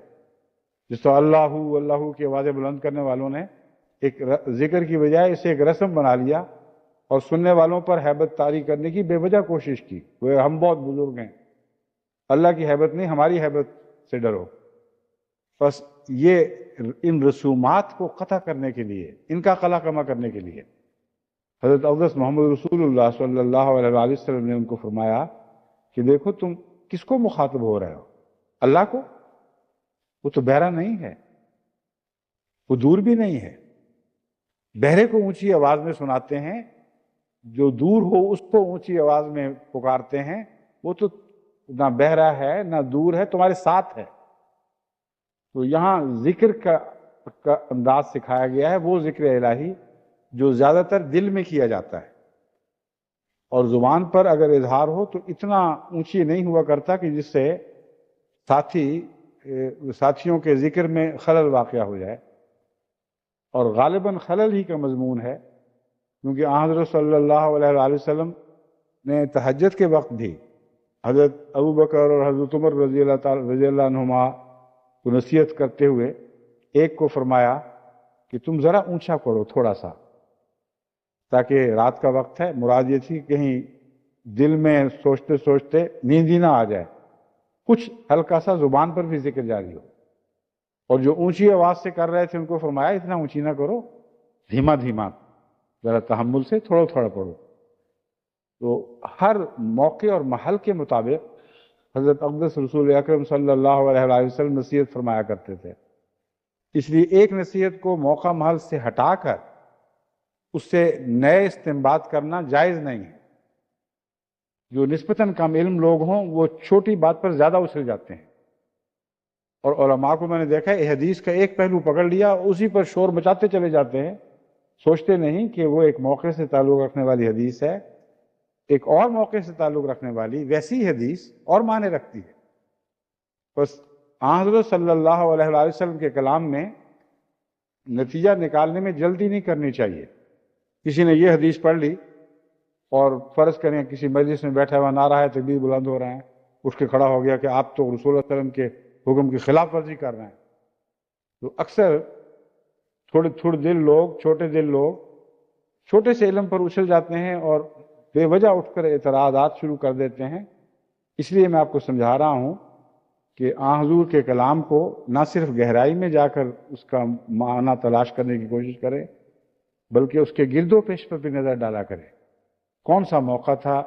جس طرح اللہ اللہ کی آوازیں بلند کرنے والوں نے ایک ذکر کی بجائے اسے ایک رسم بنا لیا، اور سننے والوں پر ہیبت طاری کرنے کی بے وجہ کوشش کی۔ وہ ہم بہت بزرگ ہیں، اللہ کی ہیبت نہیں، ہماری ہیبت سے ڈرو۔ بس یہ ان رسومات کو قطع کرنے کے لیے، ان کا قلع کما کرنے کے لیے حضرت اقدس محمد رسول اللہ صلی اللہ علیہ وآلہ وسلم نے ان کو فرمایا کہ دیکھو تم کس کو مخاطب ہو رہے ہو؟ اللہ کو؟ وہ تو بہرا نہیں ہے، وہ دور بھی نہیں ہے۔ بہرے کو اونچی آواز میں سناتے ہیں، جو دور ہو اس کو اونچی آواز میں پکارتے ہیں، وہ تو نہ بہرا ہے نہ دور ہے، تمہارے ساتھ ہے۔ تو یہاں ذکر کا انداز سکھایا گیا ہے، وہ ذکر الہی جو زیادہ تر دل میں کیا جاتا ہے، اور زبان پر اگر اظہار ہو تو اتنا اونچی نہیں ہوا کرتا کہ جس سے ساتھیوں کے ذکر میں خلل واقع ہو جائے، اور غالباً خلل ہی کا مضمون ہے، کیونکہ حضرت صلی اللہ علیہ وآلہ وسلم نے تہجد کے وقت بھی حضرت ابو بکر اور حضرت عمر رضی اللہ عنہما کو نصیحت کرتے ہوئے ایک کو فرمایا کہ تم ذرا اونچا پڑھو تھوڑا سا، تاکہ رات کا وقت ہے، مراد یہ تھی کہیں دل میں سوچتے سوچتے نیند ہی نہ آ جائے، کچھ ہلکا سا زبان پر بھی ذکر جاری ہو۔ اور جو اونچی آواز سے کر رہے تھے ان کو فرمایا اتنا اونچی نہ کرو، دھیما دھیما، ذرا تحمل سے تھوڑا تھوڑا پڑھو۔ تو ہر موقع اور محل کے مطابق حضرت اقدس رسول اکرم صلی اللہ علیہ وآلہ وسلم نصیحت فرمایا کرتے تھے۔ اس لیے ایک نصیحت کو موقع محل سے ہٹا کر اس سے نئے استنباط کرنا جائز نہیں ہے۔ جو نسبتاً کم علم لوگ ہوں وہ چھوٹی بات پر زیادہ اچھل جاتے ہیں، اور علماء کو میں نے دیکھا ہے حدیث کا ایک پہلو پکڑ لیا، اسی پر شور مچاتے چلے جاتے ہیں، سوچتے نہیں کہ وہ ایک موقع سے تعلق رکھنے والی حدیث ہے، ایک اور موقع سے تعلق رکھنے والی ویسی حدیث اور معنی رکھتی ہے۔ بس حضرت صلی اللہ علیہ وآلہ وسلم کے کلام میں نتیجہ نکالنے میں جلدی نہیں کرنی چاہیے۔ کسی نے یہ حدیث پڑھ لی اور فرض کریں کسی مجلس میں بیٹھا ہوا نعرہ تکبیر بلند ہو رہے ہیں، اٹھ کے کھڑا ہو گیا کہ آپ تو رسول اللہ علیہ وسلم کے حکم کی خلاف ورزی کر رہے ہیں۔ تو اکثر چھوٹے دل لوگ چھوٹے سے علم پر اچھل جاتے ہیں اور بے وجہ اٹھ کر اعتراضات شروع کر دیتے ہیں۔ اس لیے میں آپ کو سمجھا رہا ہوں کہ حضور کے کلام کو نہ صرف گہرائی میں جا کر اس کا معنی تلاش کرنے کی کوشش کریں، بلکہ اس کے گرد و پیش پر بھی نظر ڈالا کریں۔ کون سا موقع تھا،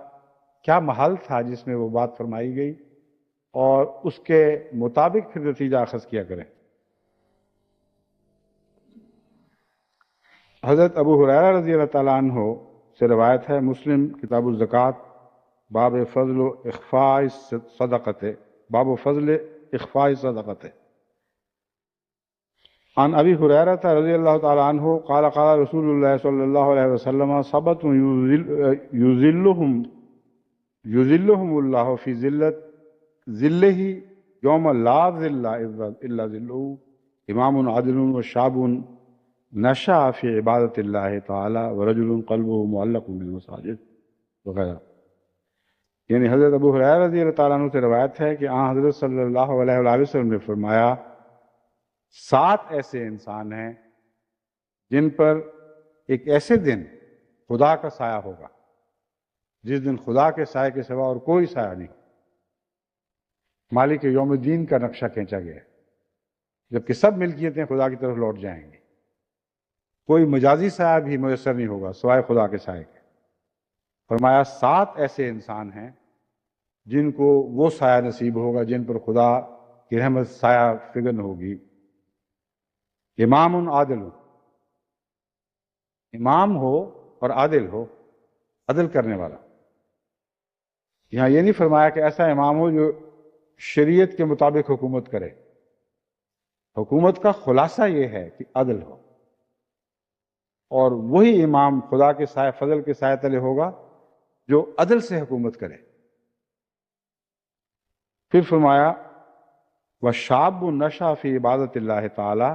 کیا محل تھا جس میں وہ بات فرمائی گئی، اور اس کے مطابق پھر نتیجہ اخذ کیا کریں۔ حضرت ابو ہریرہ رضی اللہ تعالیٰ عنہ سے روایت ہے، مسلم کتاب الزکوٰۃ، باب فضل و اخفاء صدقت، باب فضل اخفاء صدقت. عن ابی ہریرہ رضی اللہ تعالی عنہ قال قال رسول اللہ صلی اللہ علیہ وسلم سبت یذلہم اللہ فی ذلہ یوم لا ذل الا ذلہ امام عادل وشاب نشأ فی عبادت اللہ تعالی ورجل قلبہ معلق بالمساجد وغیرہ. یعنی حضرت ابو ہریرہ رضی اللہ تعالیٰ عنہ سے روایت ہے کہ حضرت صلی اللہ علیہ وآلہ وسلم نے فرمایا 7 ایسے انسان ہیں جن پر ایک ایسے دن خدا کا سایہ ہوگا جس دن خدا کے سائے کے سوا اور کوئی سایہ نہیں. مالک یوم الدین کا نقشہ کھینچا گیا ہے جبکہ سب ملکیتیں خدا کی طرف لوٹ جائیں گی. کوئی مجازی سایہ بھی میسر نہیں ہوگا سوائے خدا کے سائے کے. فرمایا 7 ایسے انسان ہیں جن کو وہ سایہ نصیب ہوگا جن پر خدا کی رحمت سایہ فگن ہوگی. امام عادل، امام ہو اور عادل ہو، عدل کرنے والا. یہاں یہ نہیں فرمایا کہ ایسا امام ہو جو شریعت کے مطابق حکومت کرے. حکومت کا خلاصہ یہ ہے کہ عدل ہو، اور وہی امام خدا کے سائے فضل کے سائے تلے ہوگا جو عدل سے حکومت کرے. پھر فرمایا وَشَابٌ نَشَأَ فِي عِبَادَةِ اللَّهِ تعالی،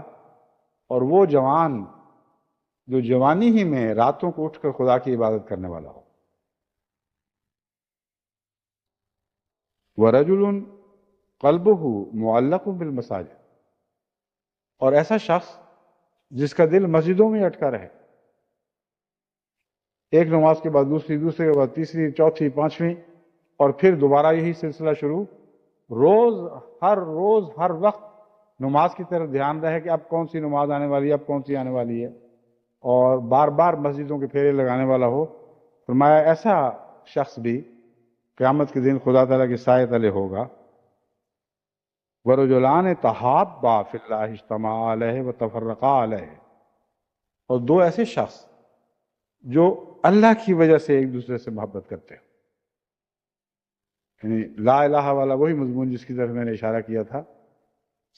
اور وہ جوان جو جوانی ہی میں راتوں کو اٹھ کر خدا کی عبادت کرنے والا ہو. وَرَجُلٌ قَلْبُهُ مُعَلَّقٌ بِالْمَسَاجِدِ، اور ایسا شخص جس کا دل مسجدوں میں اٹکا رہے. ایک نماز کے بعد دوسری، دوسرے کے بعد تیسری، چوتھی، پانچویں، اور پھر دوبارہ یہی سلسلہ شروع. ہر روز ہر وقت نماز کی طرف دھیان رہے کہ اب کون سی نماز آنے والی ہے، اب کون سی آنے والی ہے، اور بار بار مسجدوں کے پھیرے لگانے والا ہو. فرمایا ایسا شخص بھی قیامت کے دن خدا تعالیٰ کے سائے تلے ہوگا. وَرَجُلَانِ تَحَابَّا فِي اللَّهِ اجْتَمَعَا عَلَيْهِ وَتَفَرَّقَا عَلَيْهِ، اور 2 ایسے شخص جو اللہ کی وجہ سے ایک دوسرے سے محبت کرتے ہیں. یعنی لا الہ والا وہی مضمون جس کی طرف میں نے اشارہ کیا تھا.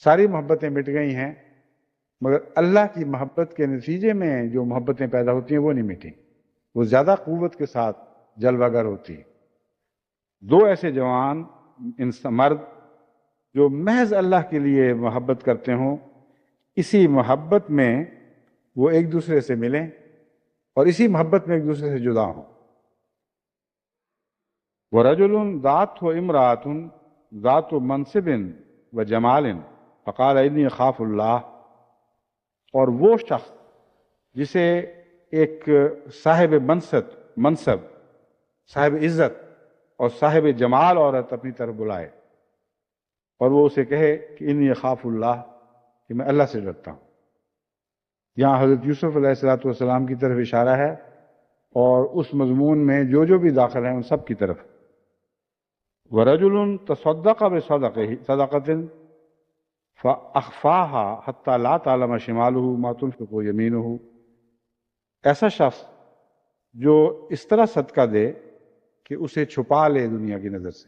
ساری محبتیں مٹ گئی ہیں مگر اللہ کی محبت کے نتیجے میں جو محبتیں پیدا ہوتی ہیں وہ نہیں مٹیں، وہ زیادہ قوت کے ساتھ جلوہ گر ہوتی ہیں. 2 ایسے جوان مرد جو محض اللہ کے لیے محبت کرتے ہوں، اسی محبت میں وہ ایک دوسرے سے ملیں اور اسی محبت میں ایک دوسرے سے جدا ہوں. وَرَجُلٌ ذَاتْهُ امْرَأَةٌ ذَاتُ مَنْصِبٍ وَجَمَالٍ فَقَالَ إِنِّي أَخَافُ اللَّهَ، اور وہ شخص جسے ایک صاحب منصب، صاحب عزت اور صاحب جمال عورت اپنی طرف بلائے اور وہ اسے کہے کہ انی اخاف اللہ، کہ میں اللہ سے ڈرتا ہوں. یہاں حضرت یوسف علیہ السلام کی طرف اشارہ ہے اور اس مضمون میں جو بھی داخل ہیں ان سب کی طرف. وَرَجُلٌ تَصَدَّقَ بِصَدَقَةٍ فَأَخْفَاهَا حَتَّى لَا تَعْلَمَ شِمَالُهُ مَا تُنْفِقُ يَمِينُهُ، ایسا شخص جو اس طرح صدقہ دے کہ اسے چھپا لے دنیا کی نظر سے،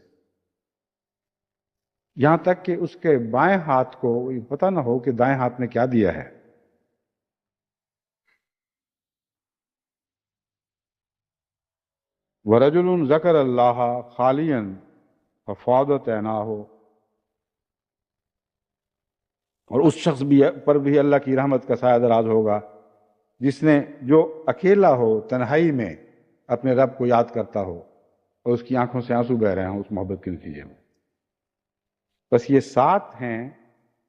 یہاں تک کہ اس کے بائیں ہاتھ کو پتہ نہ ہو کہ دائیں ہاتھ نے کیا دیا ہے. وَرَجُلٌ ذَكَرَ اللَّهَ خَالِيًا فَفَاضَتْ عَيْنَاهُ، اور اس شخص پر بھی اللہ کی رحمت کا سایہ دراز ہوگا جس نے جو اکیلا ہو تنہائی میں اپنے رب کو یاد کرتا ہو اور اس کی آنکھوں سے آنسو بہ رہے ہوں اس محبت کے نتیجے میں. بس یہ 7 ہیں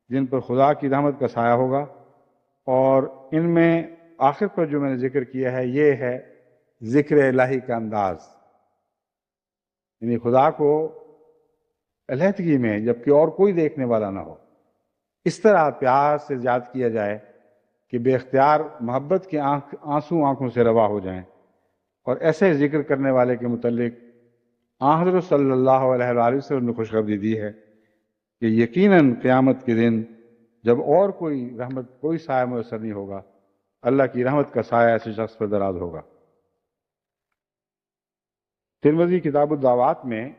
جن پر خدا کی رحمت کا سایہ ہوگا، اور ان میں آخر پر جو میں نے ذکر کیا ہے یہ ہے ذکر الہی کا انداز. یعنی خدا کو علیحدگی میں جبکہ اور کوئی دیکھنے والا نہ ہو اس طرح پیار سے یاد کیا جائے کہ بے اختیار محبت کے آنسو آنکھوں سے روا ہو جائیں. اور ایسے ذکر کرنے والے کے متعلق حضرت صلی اللہ علیہ وآلہ وسلم نے خوشخبری دی ہے کہ یقیناً قیامت کے دن جب اور کوئی رحمت کوئی سایہ میسر نہیں ہوگا، اللہ کی رحمت کا سایہ ایسے شخص پر دراز ہوگا. ترمذی کتاب الدعوات میں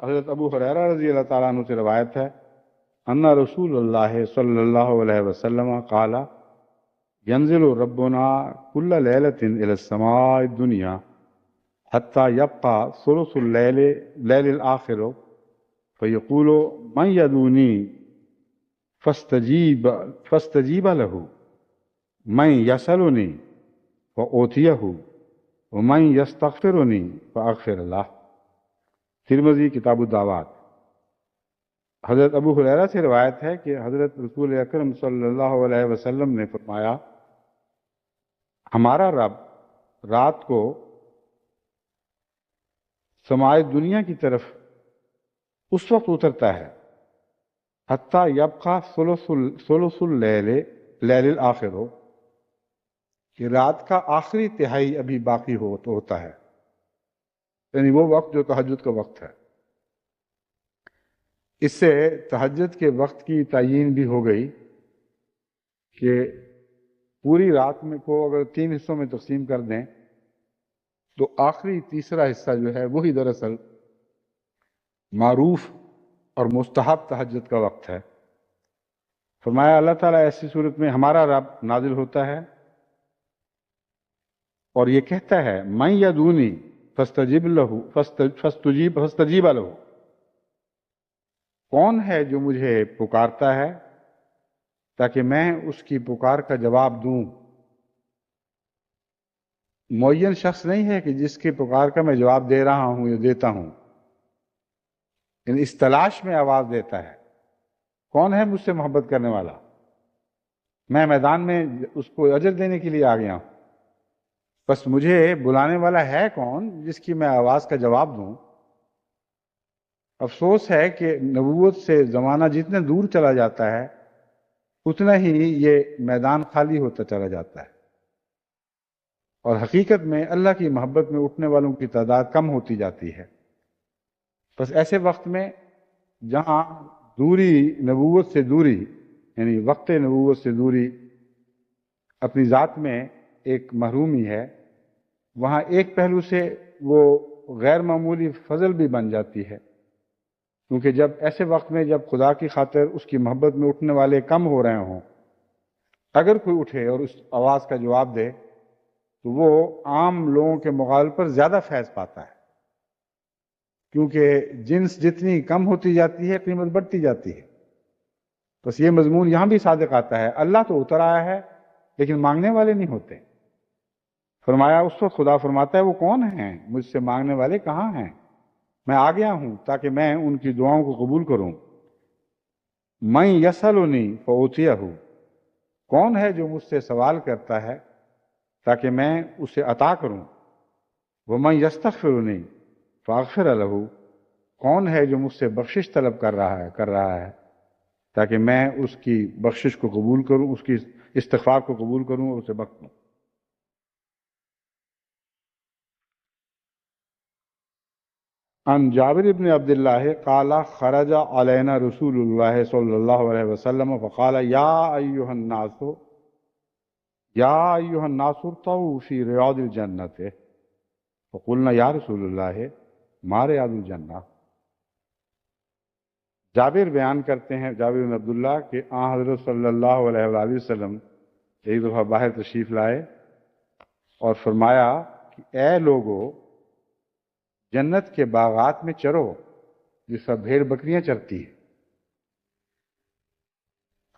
حضرت ابو ہریرہ رضی اللہ تعالیٰ عنہ سے روایت ہے ان رسول اللہ صلی اللہ علیہ وسلم قال ينزل ربنا كل ليلة إلى السماء الدنيا حتى يبقى ثلث الليل الآخر فيقول من يدعوني فاستجيب له من يسألني فأوتيه ومن يستغفرني فأغفر له. ترمذی کتاب الدعوات. حضرت ابو ہریرہ سے روایت ہے کہ حضرت رسول اکرم صلی اللہ علیہ وسلم نے فرمایا ہمارا رب رات کو سمائے دنیا کی طرف اس وقت اترتا ہے حتیٰ یبقى ثلث اللیل الآخر ہو کہ رات کا آخری تہائی ابھی باقی ہوتا ہے، یعنی وہ وقت جو تہجد کا وقت ہے. اس سے تہجد کے وقت کی تعیین بھی ہو گئی کہ پوری رات میں کو اگر 3 حصوں میں تقسیم کر دیں تو آخری تیسرا حصہ جو ہے وہی دراصل معروف اور مستحب تہجد کا وقت ہے. فرمایا اللہ تعالیٰ ایسی صورت میں ہمارا رب نازل ہوتا ہے اور یہ کہتا ہے من یدعونی فاستجیب لہ، کون ہے جو مجھے پکارتا ہے تاکہ میں اس کی پکار کا جواب دوں. معین شخص نہیں ہے کہ جس کی پکار کا میں جواب دے رہا ہوں یا دیتا ہوں، یعنی اس تلاش میں آواز دیتا ہے کون ہے مجھ سے محبت کرنے والا، میں میدان میں اس کو اجر دینے کے لیے آ گیا ہوں، بس مجھے بلانے والا ہے کون جس کی میں آواز کا جواب دوں. افسوس ہے کہ نبوت سے زمانہ جتنے دور چلا جاتا ہے اتنا ہی یہ میدان خالی ہوتا چلا جاتا ہے، اور حقیقت میں اللہ کی محبت میں اٹھنے والوں کی تعداد کم ہوتی جاتی ہے. بس ایسے وقت میں جہاں دوری نبوت سے دوری، یعنی وقت نبوت سے دوری اپنی ذات میں ایک محرومی ہے، وہاں ایک پہلو سے وہ غیر معمولی فضل بھی بن جاتی ہے، کیونکہ جب ایسے وقت میں جب خدا کی خاطر اس کی محبت میں اٹھنے والے کم ہو رہے ہوں، اگر کوئی اٹھے اور اس آواز کا جواب دے تو وہ عام لوگوں کے مقابلے پر زیادہ فیض پاتا ہے، کیونکہ جنس جتنی کم ہوتی جاتی ہے قیمت بڑھتی جاتی ہے. بس یہ مضمون یہاں بھی صادق آتا ہے، اللہ تو اتر آیا ہے لیکن مانگنے والے نہیں ہوتے. فرمایا اس وقت خدا فرماتا ہے وہ کون ہیں مجھ سے مانگنے والے کہاں ہیں، میں آ گیا ہوں تاکہ میں ان کی دعاؤں کو قبول کروں. من یسألنی فأوتیہ، کون ہے جو مجھ سے سوال کرتا ہے تاکہ میں اسے عطا کروں. ومن یستغفرنی فاغفر لہ، کون ہے جو مجھ سے بخشش طلب کر رہا ہے تاکہ میں اس کی بخشش کو قبول کروں، اس کی استغفار کو قبول کروں اور اسے بخش دوں. عن جابر بن عبد الله قال خرج علينا رسول الله صلى الله عليه وسلم فقال يا أيها الناس ارتعوا في رياض الجنة فقلنا يا رسول الله ما رياض الجنة. جابر بیان کرتے ہیں، جابر بن عبداللہ کہ حضرت صلی اللہ علیہ وآلہ وسلم ایک دفعہ باہر تشریف لائے اور فرمایا کہ اے لوگو جنت کے باغات میں چرو جس پر بھیڑ بکریاں چرتی ہیں.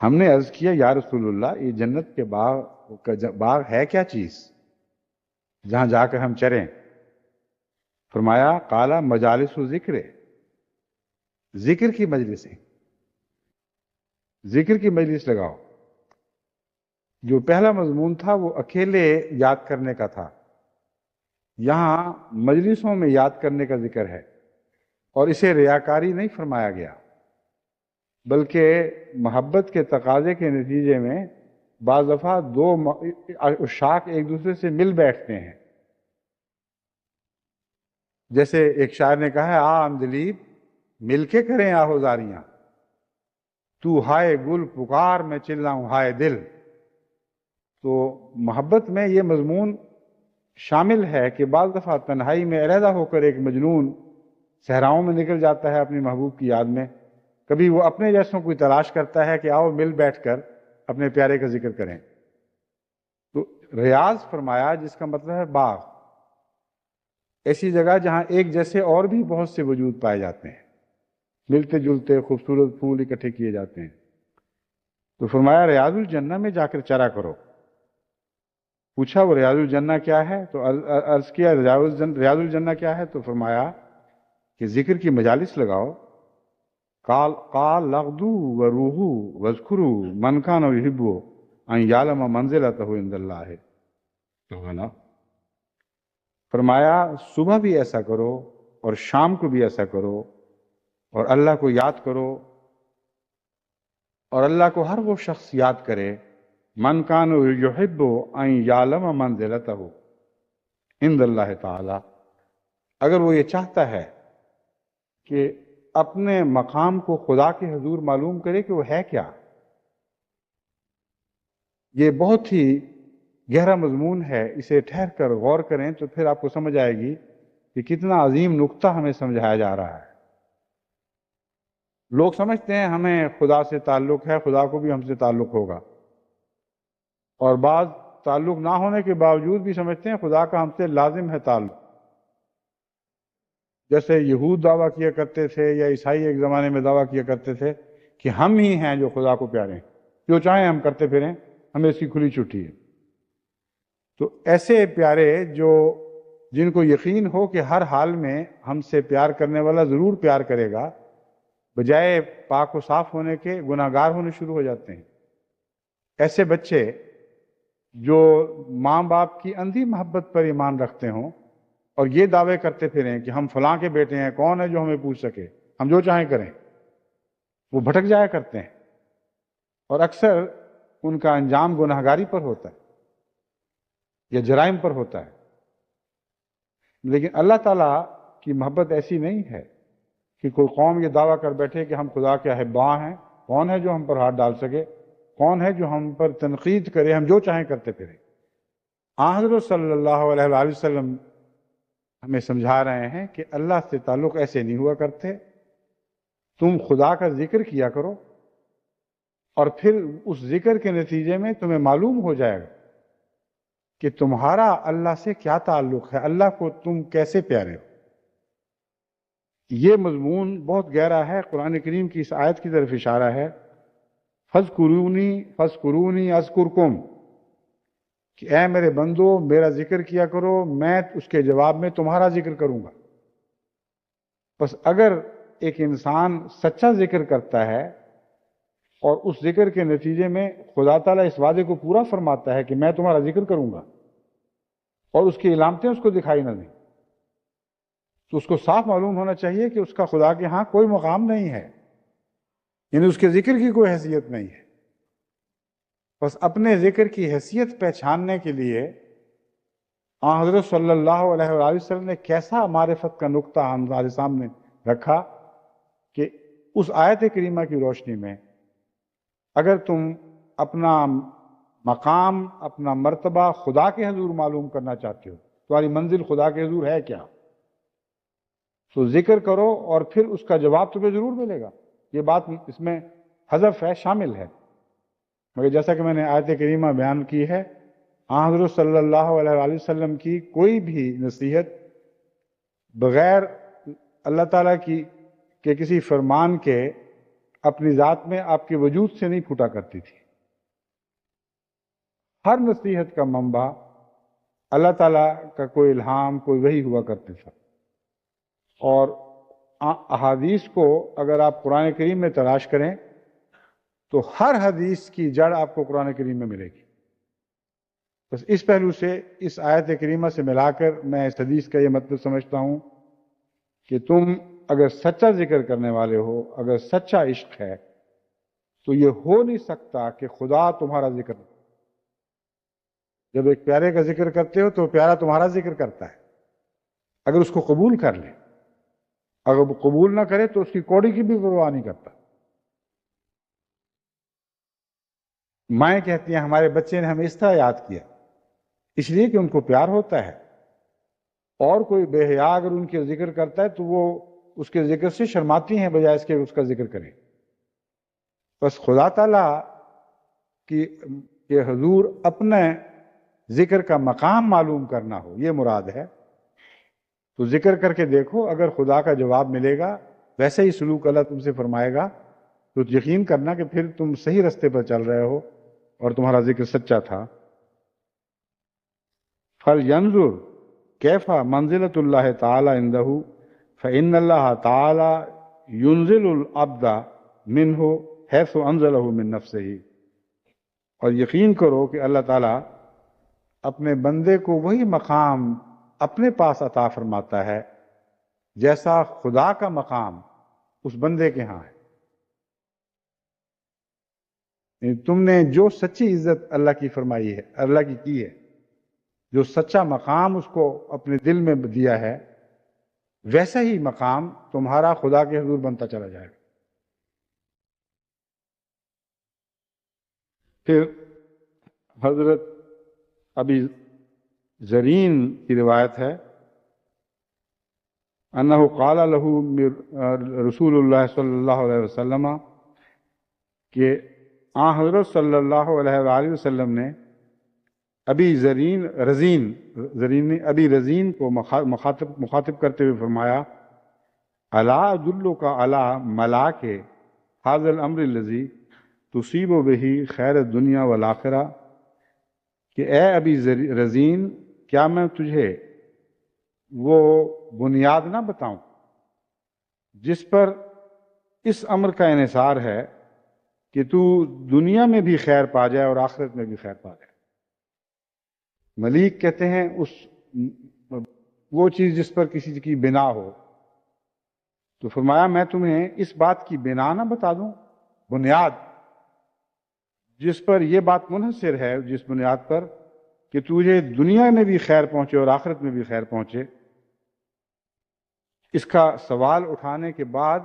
ہم نے عرض کیا یا رسول اللہ یہ جنت کے باغ ہے کیا چیز جہاں جا کر ہم چریں؟ فرمایا قال مجالس و ذکر کی مجلسیں، ذکر کی مجلس لگاؤ. جو پہلا مضمون تھا وہ اکیلے یاد کرنے کا تھا، یہاں مجلسوں میں یاد کرنے کا ذکر ہے، اور اسے ریاکاری نہیں فرمایا گیا بلکہ محبت کے تقاضے کے نتیجے میں بعض دفعہ دو عشاق ایک دوسرے سے مل بیٹھتے ہیں. جیسے ایک شاعر نے کہا ہے اندلیب مل کے کریں آہوزاریاں، تو ہائے گل پکار میں چلاؤں ہائے دل. تو محبت میں یہ مضمون شامل ہے کہ بعض دفعہ تنہائی میں علیحدہ ہو کر ایک مجنون صحراؤں میں نکل جاتا ہے اپنی محبوب کی یاد میں، کبھی وہ اپنے جیسوں کو تلاش کرتا ہے کہ آؤ مل بیٹھ کر اپنے پیارے کا ذکر کریں۔ تو ریاض فرمایا جس کا مطلب ہے باغ، ایسی جگہ جہاں ایک جیسے اور بھی بہت سے وجود پائے جاتے ہیں، ملتے جلتے خوبصورت پھول اکٹھے کیے جاتے ہیں۔ تو فرمایا ریاض الجنہ میں جا کر چرا کرو۔ پوچھا وہ ریاض الجنہ کیا ہے؟ تو عرض کیا ریاض الجنہ کیا ہے؟ تو فرمایا کہ ذکر کی مجالس لگاؤ۔ قال لغدو و روحو وذکرو من کان یحبو ان یعلم منزلتہ عند اللہ تعالی۔ فرمایا صبح بھی ایسا کرو اور شام کو بھی ایسا کرو، اور اللہ کو یاد کرو، اور اللہ کو ہر وہ شخص یاد کرے من کان یحب ان یعلم منزلتہ عند اللہ تعالی، اگر وہ یہ چاہتا ہے کہ اپنے مقام کو خدا کے حضور معلوم کرے کہ وہ ہے کیا۔ یہ بہت ہی گہرا مضمون ہے، اسے ٹھہر کر غور کریں تو پھر آپ کو سمجھ آئے گی کہ کتنا عظیم نقطہ ہمیں سمجھایا جا رہا ہے۔ لوگ سمجھتے ہیں ہمیں خدا سے تعلق ہے، خدا کو بھی ہم سے تعلق ہوگا، اور بعض تعلق نہ ہونے کے باوجود بھی سمجھتے ہیں خدا کا ہم سے لازم ہے تعلق۔ جیسے یہود دعویٰ کیا کرتے تھے یا عیسائی ایک زمانے میں دعویٰ کیا کرتے تھے کہ ہم ہی ہیں جو خدا کو پیارے ہیں، جو چاہیں ہم کرتے پھریں، ہمیں اس کی کھلی چھٹی ہے۔ تو ایسے پیارے جن کو یقین ہو کہ ہر حال میں ہم سے پیار کرنے والا ضرور پیار کرے گا، بجائے پاک و صاف ہونے کے گناہ گار ہونے شروع ہو جاتے ہیں۔ ایسے بچے جو ماں باپ کی اندھی محبت پر ایمان رکھتے ہوں اور یہ دعوے کرتے پھریں کہ ہم فلاں کے بیٹے ہیں، کون ہے جو ہمیں پوچھ سکے، ہم جو چاہیں کریں، وہ بھٹک جایا کرتے ہیں، اور اکثر ان کا انجام گناہ گاری پر ہوتا ہے یا جرائم پر ہوتا ہے۔ لیکن اللہ تعالیٰ کی محبت ایسی نہیں ہے کہ کوئی قوم یہ دعویٰ کر بیٹھے کہ ہم خدا کے احباء ہیں، کون ہے جو ہم پر ہاتھ ڈال سکے، کون ہے جو ہم پر تنقید کرے، ہم جو چاہیں کرتے پھریں۔ حضرت صلی اللہ علیہ وآلہ وسلم ہمیں سمجھا رہے ہیں کہ اللہ سے تعلق ایسے نہیں ہوا کرتے، تم خدا کا ذکر کیا کرو، اور پھر اس ذکر کے نتیجے میں تمہیں معلوم ہو جائے گا کہ تمہارا اللہ سے کیا تعلق ہے، اللہ کو تم کیسے پیارے ہو۔ یہ مضمون بہت گہرا ہے، قرآن کریم کی اس آیت کی طرف اشارہ ہے، فَاذْكُرُونِي أَذْكُرْكُمْ، کہ اے میرے بندو میرا ذکر کیا کرو، میں اس کے جواب میں تمہارا ذکر کروں گا۔ بس اگر ایک انسان سچا ذکر کرتا ہے اور اس ذکر کے نتیجے میں خدا تعالیٰ اس وعدے کو پورا فرماتا ہے کہ میں تمہارا ذکر کروں گا، اور اس کی علامتیں اس کو دکھائی نہ دیں، تو اس کو صاف معلوم ہونا چاہیے کہ اس کا خدا کے ہاں کوئی مقام نہیں ہے، یعنی اس کے ذکر کی کوئی حیثیت نہیں ہے۔ بس اپنے ذکر کی حیثیت پہچاننے کے لیے حضرت صلی اللہ علیہ وآلہ وسلم نے کیسا معرفت کا نقطہ ہمارے سامنے رکھا کہ اس آیت کریمہ کی روشنی میں اگر تم اپنا مقام، اپنا مرتبہ خدا کے حضور معلوم کرنا چاہتے ہو، تمہاری منزل خدا کے حضور ہے کیا، تو ذکر کرو اور پھر اس کا جواب تمہیں ضرور ملے گا۔ یہ بات اس میں حذف ہے، شامل ہے، مگر جیسا کہ میں نے آیت کریمہ بیان کی ہے، حضرت صلی اللہ علیہ وآلہ وسلم کی کوئی بھی نصیحت بغیر اللہ تعالیٰ کے کسی فرمان کے اپنی ذات میں آپ کے وجود سے نہیں پھوٹا کرتی تھی۔ ہر نصیحت کا منبع اللہ تعالیٰ کا کوئی الہام، کوئی وحی ہوا کرتے تھا، اور احادیث کو اگر آپ قرآن کریم میں تلاش کریں تو ہر حدیث کی جڑ آپ کو قرآن کریم میں ملے گی۔ بس اس پہلو سے اس آیت کریمہ سے ملا کر میں اس حدیث کا یہ مطلب سمجھتا ہوں کہ تم اگر سچا ذکر کرنے والے ہو، اگر سچا عشق ہے، تو یہ ہو نہیں سکتا کہ خدا تمہارا ذکر نہ کرے۔ جب ایک پیارے کا ذکر کرتے ہو تو پیارا تمہارا ذکر کرتا ہے، اگر اس کو قبول کر لے، اگر وہ قبول نہ کرے تو اس کی کوڑی کی بھی پرواہ نہیں کرتا۔ مائیں کہتی ہیں ہمارے بچے نے ہمیں اس طرح یاد کیا، اس لیے کہ ان کو پیار ہوتا ہے، اور کوئی بے حیا اگر ان کے ذکر کرتا ہے تو وہ اس کے ذکر سے شرماتی ہیں بجائے اس کے اس کا ذکر کریں۔ بس خدا تعالیٰ کہ حضور اپنے ذکر کا مقام معلوم کرنا ہو، یہ مراد ہے، تو ذکر کر کے دیکھو، اگر خدا کا جواب ملے گا، ویسے ہی سلوک اللہ تم سے فرمائے گا، تو یقین کرنا کہ پھر تم صحیح رستے پر چل رہے ہو اور تمہارا ذکر سچا تھا۔ فَلْيَنْظُرْ كَيْفَ مَنْزِلَةُ اللَّهِ تَعَالَى عِنْدَهُ فَإِنَّ اللَّهَ تَعَالَى يُنْزِلُ الْعَبْدَ مِنْهُ حَيْثُ أَنزَلَهُ مِنْ نَفْسِهِ، اور یقین کرو کہ اللہ تعالیٰ اپنے بندے کو وہی مقام اپنے پاس عطا فرماتا ہے جیسا خدا کا مقام اس بندے کے ہاں ہے۔ تم نے جو سچی عزت اللہ کی فرمائی ہے، اللہ کی ہے، جو سچا مقام اس کو اپنے دل میں دیا ہے، ویسا ہی مقام تمہارا خدا کے حضور بنتا چلا جائے گا۔ پھر حضرت ابی زرین کی روایت ہے، انہ قال لہ رسول اللہ صلی اللہ علیہ وسلم، کہ حضرت صلی اللہ علیہ وآلہ وسلم نے ابی رزین کو مخاطب کرتے ہوئے فرمایا، الا ادلک علی ملاک ھذا الامر الذی تصیب بہ خیر الدنیا والآخرہ، کہ اے ابی رزین، کیا میں تجھے وہ بنیاد نہ بتاؤں جس پر اس امر کا انحصار ہے کہ تو دنیا میں بھی خیر پا جائے اور آخرت میں بھی خیر پا جائے۔ ملیک کہتے ہیں وہ چیز جس پر کسی کی بنا ہو، تو فرمایا میں تمہیں اس بات کی بنا نہ بتا دوں، بنیاد جس پر یہ بات منحصر ہے، جس بنیاد پر کہ تجھے دنیا میں بھی خیر پہنچے اور آخرت میں بھی خیر پہنچے۔ اس کا سوال اٹھانے کے بعد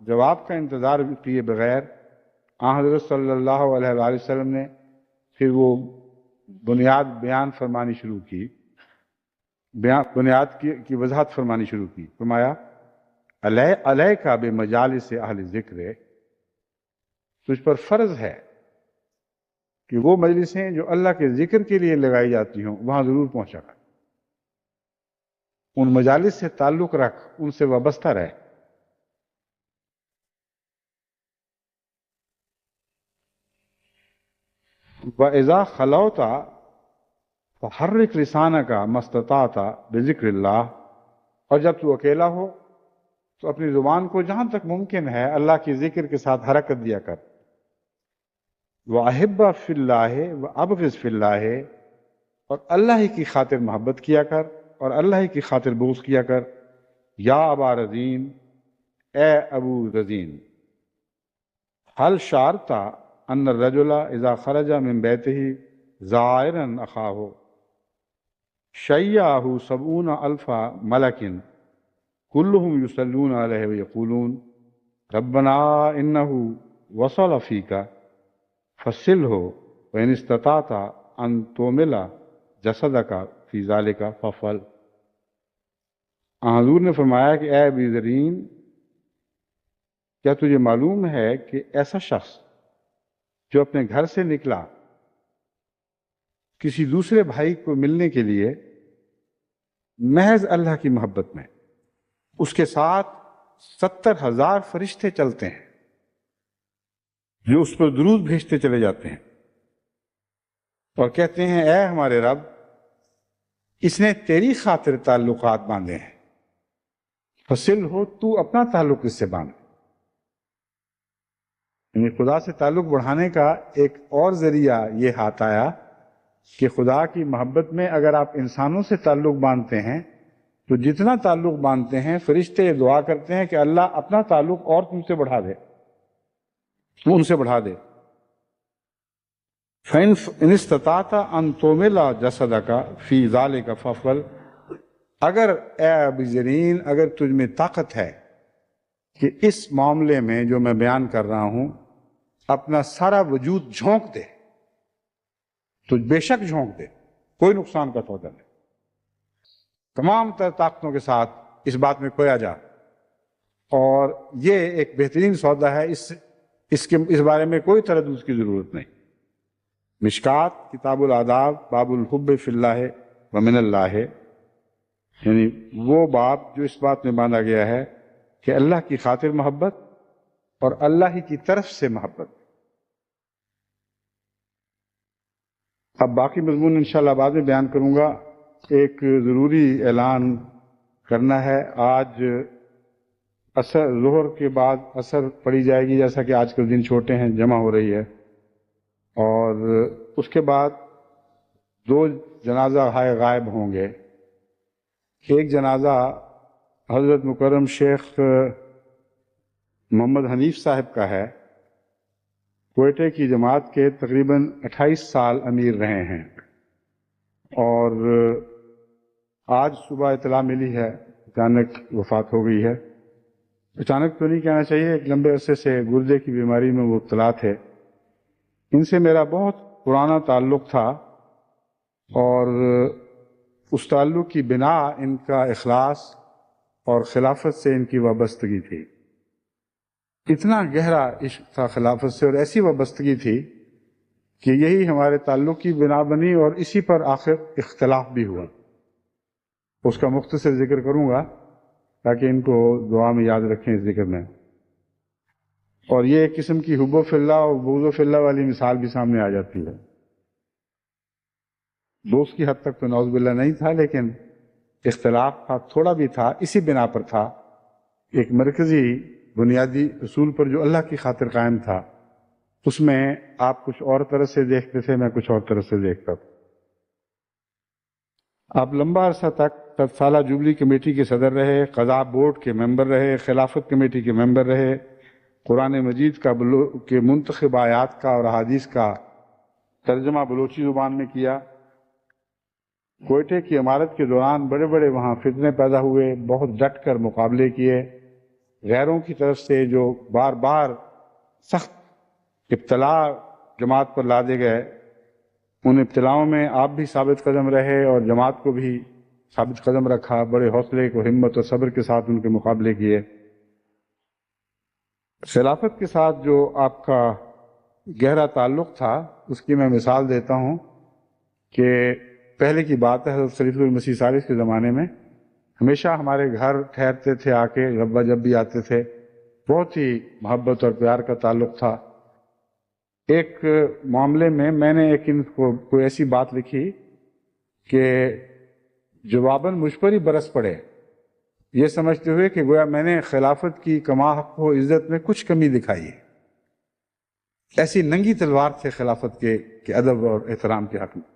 جواب کا انتظار کیے بغیر حضرت صلی اللہ علیہ وآلہ وسلم نے پھر وہ بنیاد بیان فرمانی شروع کی، بنیاد کی وضاحت فرمانی شروع کی۔ فرمایا، علیک بمجالس اہل ذکر، تجھ پر فرض ہے کہ وہ مجلسیں جو اللہ کے ذکر کے لیے لگائی جاتی ہوں وہاں ضرور پہنچا کر، ان مجالس سے تعلق رکھ، ان سے وابستہ رہ۔ وَإِذَا خَلَوْتَ فَحَرِّكْ لِسَانَكَ مَا اسْتَطَعْتَ بِذِكْرِ اللَّهِ، اور جب تو اکیلا ہو تو اپنی زبان کو جہاں تک ممکن ہے اللہ کی ذکر کے ساتھ حرکت دیا کر۔ وَأَحِبَّ فِي اللَّهِ وَأَبْغِضْ فِي اللَّهِ، اور اللہ ہی کی خاطر محبت کیا کر اور اللہ ہی کی خاطر بغض کیا کر۔ یا ابا رزین، اے ابو رزین، هل شعرت ان الرجل اذا خرج من بیتہ زائرا اخاہ شیعہ 70,000 ملک كلهم يصلون عليه ويقولون ربنا إنه وصل فيك فصله وإن استطعت أن تومل جسدك في ذلك فافعل۔ حضور نے فرمایا کہ اے ابی زرین، کیا تجھے معلوم ہے کہ ایسا شخص جو اپنے گھر سے نکلا کسی دوسرے بھائی کو ملنے کے لیے محض اللہ کی محبت میں، اس کے ساتھ 70,000 فرشتے چلتے ہیں جو اس پر درود بھیجتے چلے جاتے ہیں اور کہتے ہیں اے ہمارے رب، اس نے تیری خاطر تعلقات باندھے ہیں، فصل ہو، تو اپنا تعلق اس سے باندھ۔ یعنی خدا سے تعلق بڑھانے کا ایک اور ذریعہ یہ ہاتھ آیا کہ خدا کی محبت میں اگر آپ انسانوں سے تعلق باندھتے ہیں تو جتنا تعلق باندھتے ہیں، فرشتے یہ دعا کرتے ہیں کہ اللہ اپنا تعلق اور تم سے بڑھا دے، وہ ان سے بڑھا دے۔ فَإِنْ اسْتَطَعْتَ أَن تُومِلَ جَسَدَكَ فِي ذَلِكَ فَافْعَلْ، اگر اے ابی زرین، اگر تجھ میں طاقت ہے کہ اس معاملے میں جو میں بیان کر رہا ہوں اپنا سارا وجود جھونک دے تو بے شک جھونک دے، کوئی نقصان کا سودا نہیں، تمام تر طاقتوں کے ساتھ اس بات میں کھویا جا اور یہ ایک بہترین سودا ہے، اس بارے میں کوئی تردد کی ضرورت نہیں۔ مشکات کتاب الآداب باب الحب فی اللہ ومن اللہ، یعنی وہ باب جو اس بات میں باندھا گیا ہے کہ اللہ کی خاطر محبت اور اللہ ہی کی طرف سے محبت۔ اب باقی مضمون انشاءاللہ بعد میں بیان کروں گا۔ ایک ضروری اعلان کرنا ہے، آج عصر ظہر کے بعد عصر پڑھی جائے گی، جیسا کہ آج کل دن چھوٹے ہیں، جمع ہو رہی ہے، اور اس کے بعد 2 جنازہ ہائے غائب ہوں گے۔ ایک جنازہ حضرت مکرم شیخ محمد حنیف صاحب کا ہے، کوئٹے کی جماعت کے تقریباً 28 سال امیر رہے ہیں، اور آج صبح اطلاع ملی ہے اچانک وفات ہو گئی ہے۔ اچانک تو نہیں کہنا چاہیے، ایک لمبے عرصے سے گردے کی بیماری میں وہ مبتلا تھے۔ ان سے میرا بہت پرانا تعلق تھا، اور اس تعلق کی بنا ان کا اخلاص اور خلافت سے ان کی وابستگی تھی۔ اتنا گہرا عشق تھا خلافت سے، اور ایسی وابستگی تھی کہ یہی ہمارے تعلق کی بنا بنی، اور اسی پر آخر اختلاف بھی ہوا۔ اس کا مختصر ذکر کروں گا تاکہ ان کو دعا میں یاد رکھیں اس ذکر میں۔ اور یہ ایک قسم کی حب فی اللہ اور بغض فی اللہ والی مثال بھی سامنے آ جاتی ہے۔ دوست کی حد تک تو نعوذ باللہ نہیں تھا، لیکن اختلاف تھا، تھوڑا بھی تھا، اسی بنا پر تھا، ایک مرکزی بنیادی اصول پر جو اللہ کی خاطر قائم تھا۔ اس میں آپ کچھ اور طرح سے دیکھتے تھے، میں کچھ اور طرح سے دیکھتا تھا۔ آپ لمبا عرصہ تک 7 سالہ جوبلی کمیٹی کے صدر رہے، قضاء بورڈ کے ممبر رہے، خلافت کمیٹی کے ممبر رہے، قرآن مجید کے منتخب آیات کا اور احادیث کا ترجمہ بلوچی زبان میں کیا۔ کوئٹے کی عمارت کے دوران بڑے بڑے وہاں فتنے پیدا ہوئے، بہت ڈٹ کر مقابلے کیے، غیروں کی طرف سے جو بار بار سخت ابتلا جماعت پر لادے گئے، ان ابتلاؤں میں آپ بھی ثابت قدم رہے اور جماعت کو بھی ثابت قدم رکھا، بڑے حوصلے کو ہمت اور صبر کے ساتھ ان کے مقابلے کیے۔ خلافت کے ساتھ جو آپ کا گہرا تعلق تھا، اس کی میں مثال دیتا ہوں کہ پہلے کی بات ہے، حضرت خلیفۃ المسیح ثالث کے زمانے میں ہمیشہ ہمارے گھر ٹھہرتے تھے، آ کے جب بھی آتے تھے، بہت ہی محبت اور پیار کا تعلق تھا۔ ایک معاملے میں نے ان کو کوئی ایسی بات لکھی کہ جواباً مجھ پر ہی برس پڑے، یہ سمجھتے ہوئے کہ گویا میں نے خلافت کی کما حق و عزت میں کچھ کمی دکھائی ہے۔ ایسی ننگی تلوار تھے خلافت کے ادب اور احترام کے حق میں۔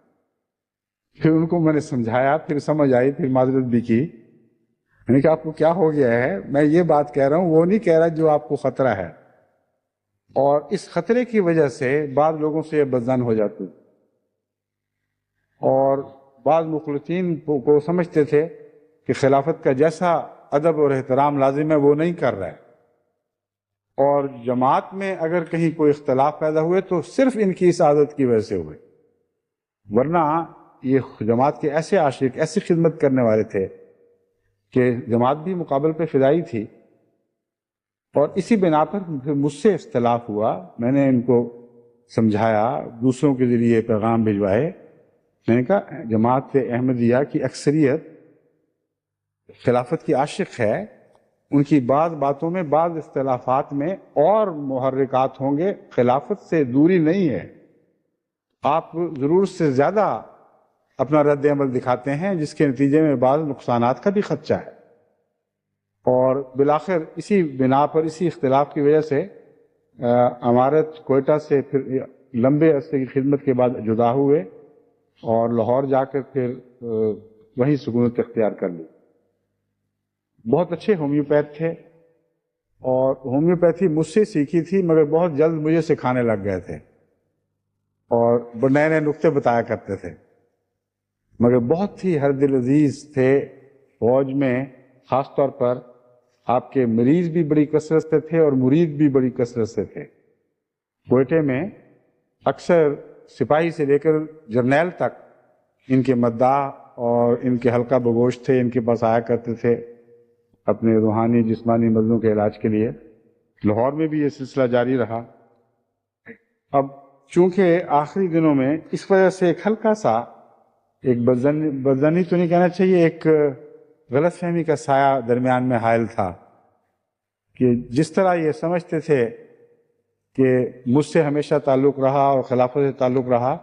پھر ان کو میں نے سمجھایا، پھر سمجھ آئی، پھر معذرت بھی کی۔ میں نے کہا آپ کو کیا ہو گیا ہے؟ میں یہ بات کہہ رہا ہوں، وہ نہیں کہہ رہا جو آپ کو خطرہ ہے، اور اس خطرے کی وجہ سے بعض لوگوں سے یہ بدظن ہو جاتی، اور بعض مخلصین کو سمجھتے تھے کہ خلافت کا جیسا ادب اور احترام لازم ہے وہ نہیں کر رہا ہے، اور جماعت میں اگر کہیں کوئی اختلاف پیدا ہوئے تو صرف ان کی اس عادت کی وجہ سے ہوئے، ورنہ یہ جماعت کے ایسے عاشق، ایسی خدمت کرنے والے تھے کہ جماعت بھی مقابل پہ فدائی تھی۔ اور اسی بنا پر پھر مجھ سے اختلاف ہوا، میں نے ان کو سمجھایا، دوسروں کے ذریعے پیغام بھجوائے۔ میں نے کہا جماعت احمدیہ کی اکثریت خلافت کی عاشق ہے، ان کی بعض باتوں میں، بعض اختلافات میں اور محرکات ہوں گے، خلافت سے دوری نہیں ہے۔ آپ ضرورت سے زیادہ اپنا رد عمل دکھاتے ہیں، جس کے نتیجے میں بعض نقصانات کا بھی خدشہ ہے۔ اور بالآخر اسی بنا پر، اسی اختلاف کی وجہ سے عمارت کوئٹہ سے پھر لمبے عرصے کی خدمت کے بعد جدا ہوئے، اور لاہور جا کر پھر وہیں سکونت اختیار کر لی۔ بہت اچھے ہومیوپیتھ تھے، اور ہومیوپیتھی مجھ سے سیکھی تھی، مگر بہت جلد مجھے سکھانے لگ گئے تھے، اور نئے نئے نقطے بتایا کرتے تھے، مگر بہت ہی ہر دل عزیز تھے۔ فوج میں خاص طور پر آپ کے مریض بھی بڑی کثرت سے تھے اور مرید بھی بڑی کثرت سے تھے۔ کوئٹے میں اکثر سپاہی سے لے کر جرنیل تک ان کے مداح اور ان کے حلقہ بگوش تھے، ان کے پاس آیا کرتے تھے۔ اپنے روحانی جسمانی مرضوں کے علاج کے لیے. لاہور میں بھی یہ سلسلہ جاری رہا. اب چونکہ آخری دنوں میں اس وجہ سے ایک ہلکا سا ایک بدظنی تو نہیں کہنا چاہیے، ایک غلط فہمی کا سایہ درمیان میں حائل تھا کہ جس طرح یہ سمجھتے تھے کہ مجھ سے ہمیشہ تعلق رہا اور خلافت سے تعلق رہا،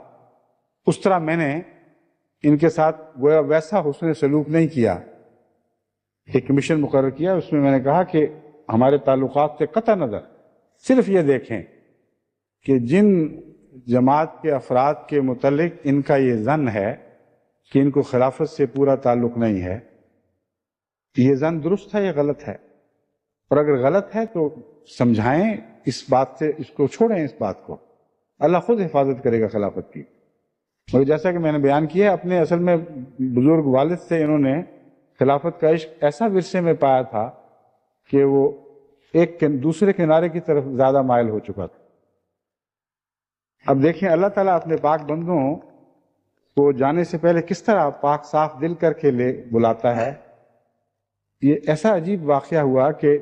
اس طرح میں نے ان کے ساتھ گویا ویسا حسن سلوک نہیں کیا. ایک کمیشن مقرر کیا، اس میں نے کہا کہ ہمارے تعلقات سے قطع نظر صرف یہ دیکھیں کہ جن جماعت کے افراد کے متعلق ان کا یہ ظن ہے کہ ان کو خلافت سے پورا تعلق نہیں ہے، یہ ظن درست ہے یا غلط ہے، اور اگر غلط ہے تو سمجھائیں اس بات سے، اس کو چھوڑیں، اس بات کو. اللہ خود حفاظت کرے گا خلافت کی. مگر جیسا کہ میں نے بیان کیا، اپنے اصل میں بزرگ والد سے انہوں نے خلافت کا عشق ایسا ورثے میں پایا تھا کہ وہ ایک دوسرے کنارے کی طرف زیادہ مائل ہو چکا تھا. اب دیکھیں اللہ تعالیٰ اپنے پاک بندوں کو جانے سے پہلے کس طرح پاک صاف دل کر کے بلاتا ہے. یہ ایسا عجیب واقعہ ہوا کہ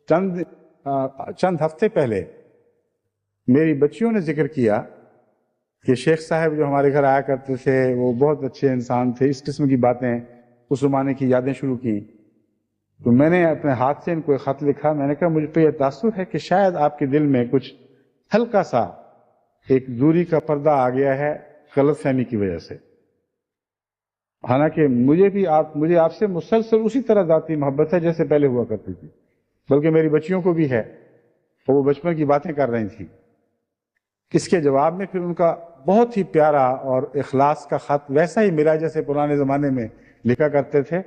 چند ہفتے پہلے میری بچیوں نے ذکر کیا کہ شیخ صاحب جو ہمارے گھر آیا کرتے تھے وہ بہت اچھے انسان تھے، اس قسم کی باتیں، اس زمانے کی یادیں شروع کی. تو میں نے اپنے ہاتھ سے ان کو ایک خط لکھا. میں نے کہا مجھے تو یہ تاثر ہے کہ شاید آپ کے دل میں کچھ ہلکا سا ایک دوری کا پردہ آ گیا ہے غلط فہمی کی وجہ سے. حالانکہ مجھے آپ سے مسلسل اسی طرح ذاتی محبت ہے جیسے پہلے ہوا کرتی تھی، بلکہ میری بچیوں کو بھی ہے، اور وہ بچپن کی باتیں کر رہی تھیں. اس کے جواب میں پھر ان کا بہت ہی پیارا اور اخلاص کا خط ویسا ہی ملا جیسے پرانے زمانے میں لکھا کرتے تھے،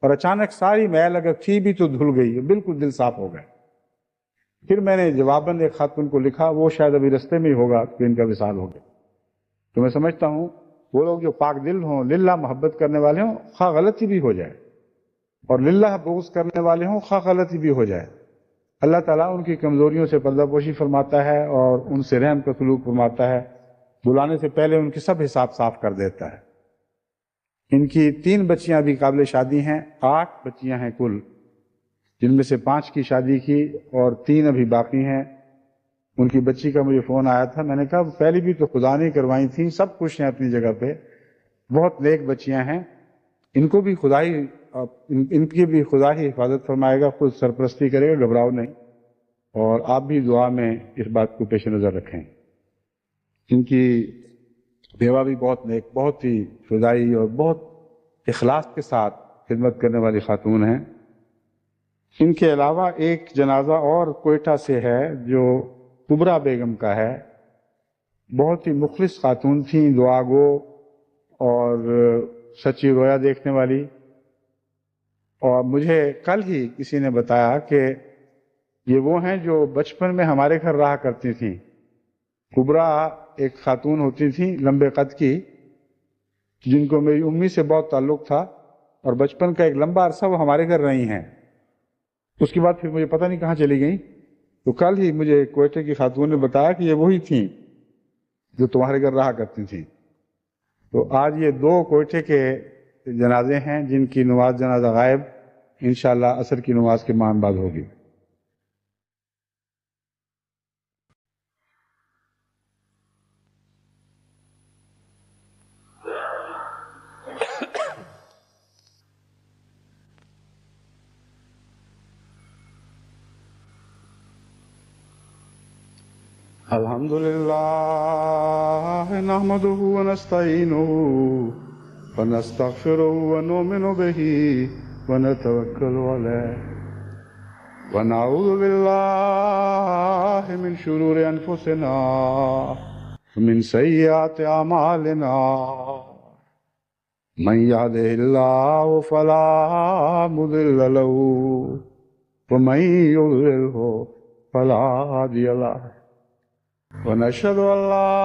اور اچانک ساری میل اگر تھی بھی تو دھل گئی، بالکل دل صاف ہو گئے. پھر میں نے جواباً ایک خط ان کو لکھا، وہ شاید ابھی رستے میں ہی ہوگا کہ ان کا وصال ہو گیا. تو میں سمجھتا ہوں وہ لوگ جو پاک دل ہوں، للہ محبت کرنے والے ہوں، خواہ غلطی بھی ہو جائے، اور للہ بغض کرنے والے ہوں، خواہ غلطی بھی ہو جائے، اللہ تعالیٰ ان کی کمزوریوں سے پردہ پوشی فرماتا ہے اور ان سے رحم کا سلوک فرماتا ہے. بلانے سے پہلے ان کی سب حساب صاف کر دیتا ہے. ان کی 3 بچیاں بھی قابل شادی ہیں، 8 بچیاں ہیں کل، جن میں سے 5 کی شادی کی اور 3 ابھی باقی ہیں. ان کی بچی کا مجھے فون آیا تھا، میں نے کہا پہلی بھی تو خدا نے کروائی تھیں، سب خوش ہیں اپنی جگہ پہ، بہت نیک بچیاں ہیں، ان کو بھی ان کی بھی خدا ہی حفاظت فرمائے گا، خود سرپرستی کرے گا، گھبراؤ نہیں. اور آپ بھی دعا میں اس بات کو پیش نظر رکھیں. ان کی بیوہ بھی بہت نیک، بہت ہی فدائی اور بہت اخلاص کے ساتھ خدمت کرنے والی خاتون ہیں. ان کے علاوہ ایک جنازہ اور کوئٹہ سے ہے جو کبرا بیگم کا ہے. بہت ہی مخلص خاتون تھیں، دعا گو اور سچی رویا دیکھنے والی. اور مجھے کل ہی کسی نے بتایا کہ یہ وہ ہیں جو بچپن میں ہمارے گھر رہا کرتی تھیں. کبرا ایک خاتون ہوتی تھیں لمبے قد کی، جن کو میری امی سے بہت تعلق تھا، اور بچپن کا ایک لمبا عرصہ وہ ہمارے گھر رہی ہیں. اس کے بعد پھر مجھے پتہ نہیں کہاں چلی گئیں. تو کل ہی مجھے کوئٹے کی خاتون نے بتایا کہ یہ وہی تھیں جو تمہارے گھر رہا کرتی تھیں. تو آج یہ 2 کوئٹے کے جنازے ہیں جن کی نماز جنازہ غائب انشاءاللہ عصر کی نماز کے مان بعد ہوگی. الحمد للہ نحمده ونستعینه ونستغفره ونؤمن به ونتوکل علیہ ونعوذ باللہ من شرور انفسنا ومن سیئات اعمالنا من يهده الله فلا مضل له ومن يضلل فلا هادي له ونشهد أن لا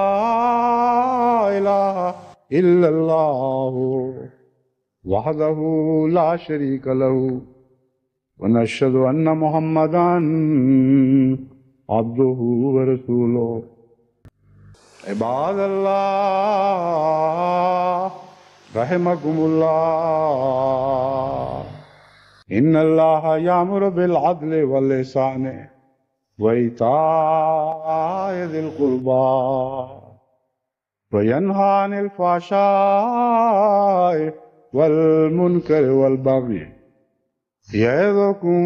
إله إلا الله وحده لا شريك له ونشهد أن محمدا عبده ورسوله. عباد الله رحمكم الله ان اللہ یامر بالعدل والإحسان وإیتاء ذی القربى وینہی عن الفحشاء والمنکر والبغی یعظکم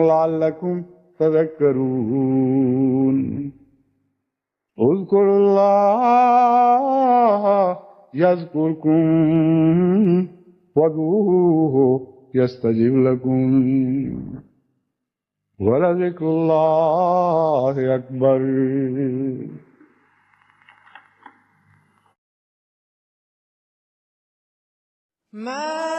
لعلکم تذکرون اذکروا اللہ یذکرکم وادعوہ یستجب لکم ولذکر اللہ اکبر. ما